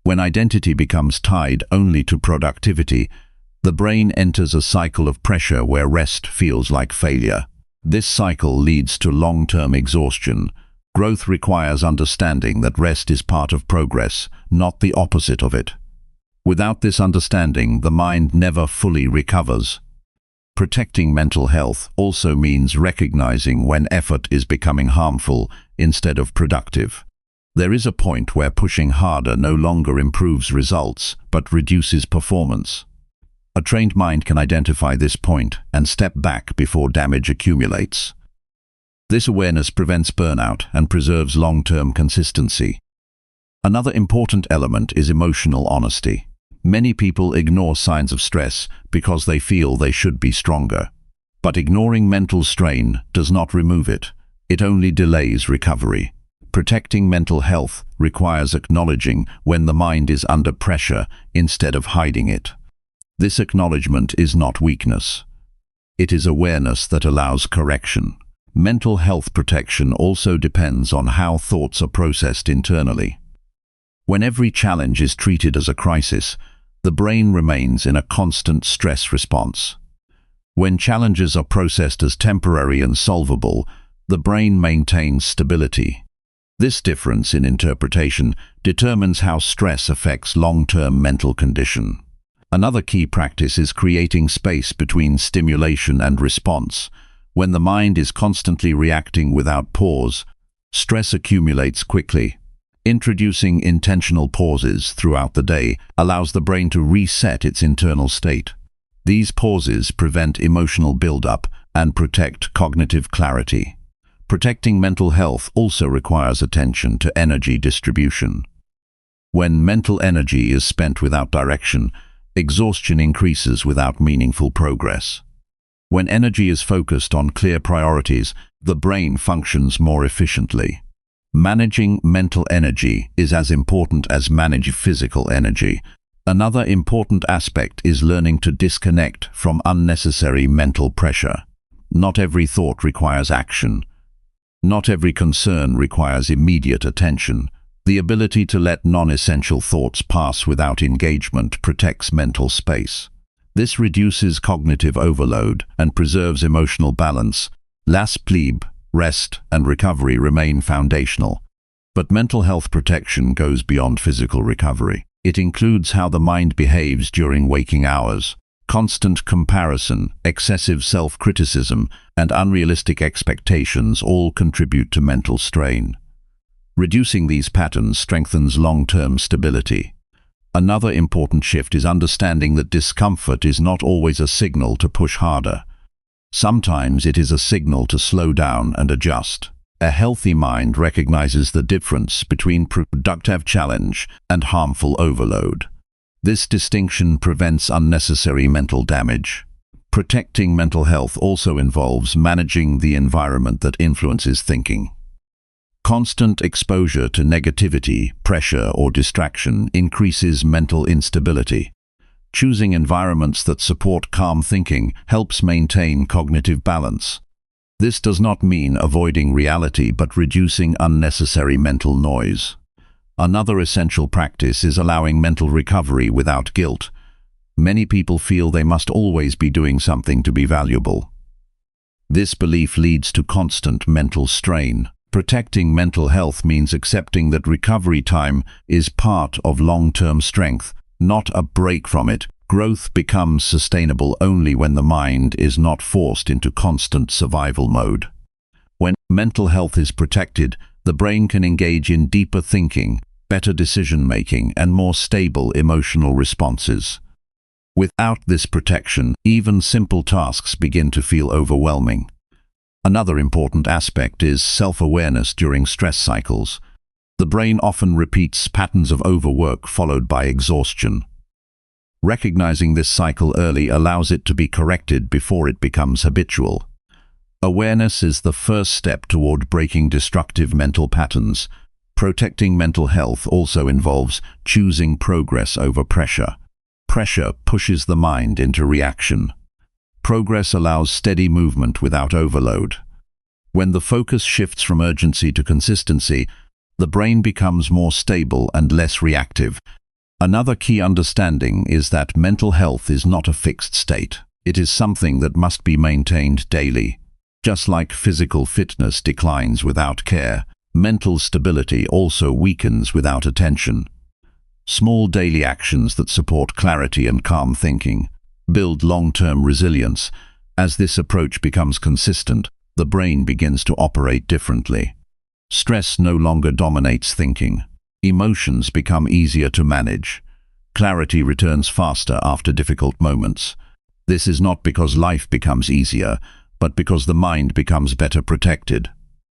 When identity becomes tied only to productivity, the brain enters a cycle of pressure where rest feels like failure. This cycle leads to long-term exhaustion. Growth requires understanding that rest is part of progress, not the opposite of it. Without this understanding, the mind never fully recovers. Protecting mental health also means recognizing when effort is becoming harmful instead of productive. There is a point where pushing harder no longer improves results, but reduces performance. A trained mind can identify this point and step back before damage accumulates. This awareness prevents burnout and preserves long-term consistency. Another important element is emotional honesty. Many people ignore signs of stress because they feel they should be stronger. But ignoring mental strain does not remove it. It only delays recovery. Protecting mental health requires acknowledging when the mind is under pressure instead of hiding it. This acknowledgement is not weakness. It is awareness that allows correction. Mental health protection also depends on how thoughts are processed internally. When every challenge is treated as a crisis, the brain remains in a constant stress response. When challenges are processed as temporary and solvable, the brain maintains stability. This difference in interpretation determines how stress affects long-term mental condition. Another key practice is creating space between stimulation and response. When the mind is constantly reacting without pause, stress accumulates quickly. Introducing intentional pauses throughout the day allows the brain to reset its internal state. These pauses prevent emotional buildup and protect cognitive clarity. Protecting mental health also requires attention to energy distribution. When mental energy is spent without direction, exhaustion increases without meaningful progress. When energy is focused on clear priorities, the brain functions more efficiently. Managing mental energy is as important as managing physical energy. Another important aspect is learning to disconnect from unnecessary mental pressure. Not every thought requires action. Not every concern requires immediate attention. The ability to let non-essential thoughts pass without engagement protects mental space. This reduces cognitive overload and preserves emotional balance. Last plebe, rest and recovery remain foundational. But mental health protection goes beyond physical recovery. It includes how the mind behaves during waking hours. Constant comparison, excessive self-criticism, and unrealistic expectations all contribute to mental strain. Reducing these patterns strengthens long-term stability. Another important shift is understanding that discomfort is not always a signal to push harder. Sometimes it is a signal to slow down and adjust. A healthy mind recognizes the difference between productive challenge and harmful overload. This distinction prevents unnecessary mental damage. Protecting mental health also involves managing the environment that influences thinking. Constant exposure to negativity, pressure, or distraction increases mental instability. Choosing environments that support calm thinking helps maintain cognitive balance. This does not mean avoiding reality, but reducing unnecessary mental noise. Another essential practice is allowing mental recovery without guilt. Many people feel they must always be doing something to be valuable. This belief leads to constant mental strain. Protecting mental health means accepting that recovery time is part of long-term strength, not a break from it. Growth becomes sustainable only when the mind is not forced into constant survival mode. When mental health is protected, the brain can engage in deeper thinking, better decision-making, and more stable emotional responses. Without this protection, even simple tasks begin to feel overwhelming. Another important aspect is self-awareness during stress cycles. The brain often repeats patterns of overwork followed by exhaustion. Recognizing this cycle early allows it to be corrected before it becomes habitual. Awareness is the first step toward breaking destructive mental patterns. Protecting mental health also involves choosing progress over pressure. Pressure pushes the mind into reaction. Progress allows steady movement without overload. When the focus shifts from urgency to consistency, the brain becomes more stable and less reactive. Another key understanding is that mental health is not a fixed state. It is something that must be maintained daily. Just like physical fitness declines without care, mental stability also weakens without attention. Small daily actions that support clarity and calm thinking build long-term resilience. As this approach becomes consistent, the brain begins to operate differently. Stress no longer dominates thinking. Emotions become easier to manage. Clarity returns faster after difficult moments. This is not because life becomes easier, but because the mind becomes better protected.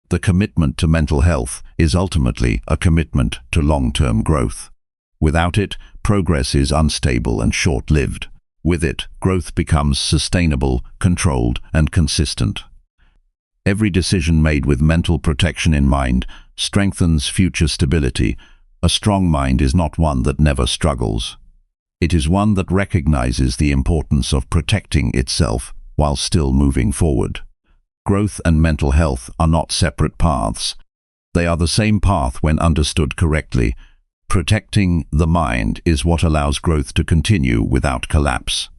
The commitment to mental health is ultimately a commitment to long-term growth. Without it, progress is unstable and short-lived. With it, growth becomes sustainable, controlled, and consistent. Every decision made with mental protection in mind strengthens future stability. A strong mind is not one that never struggles. It is one that recognizes the importance of protecting itself while still moving forward. Growth and mental health are not separate paths. They are the same path when understood correctly. Protecting the mind is what allows growth to continue without collapse.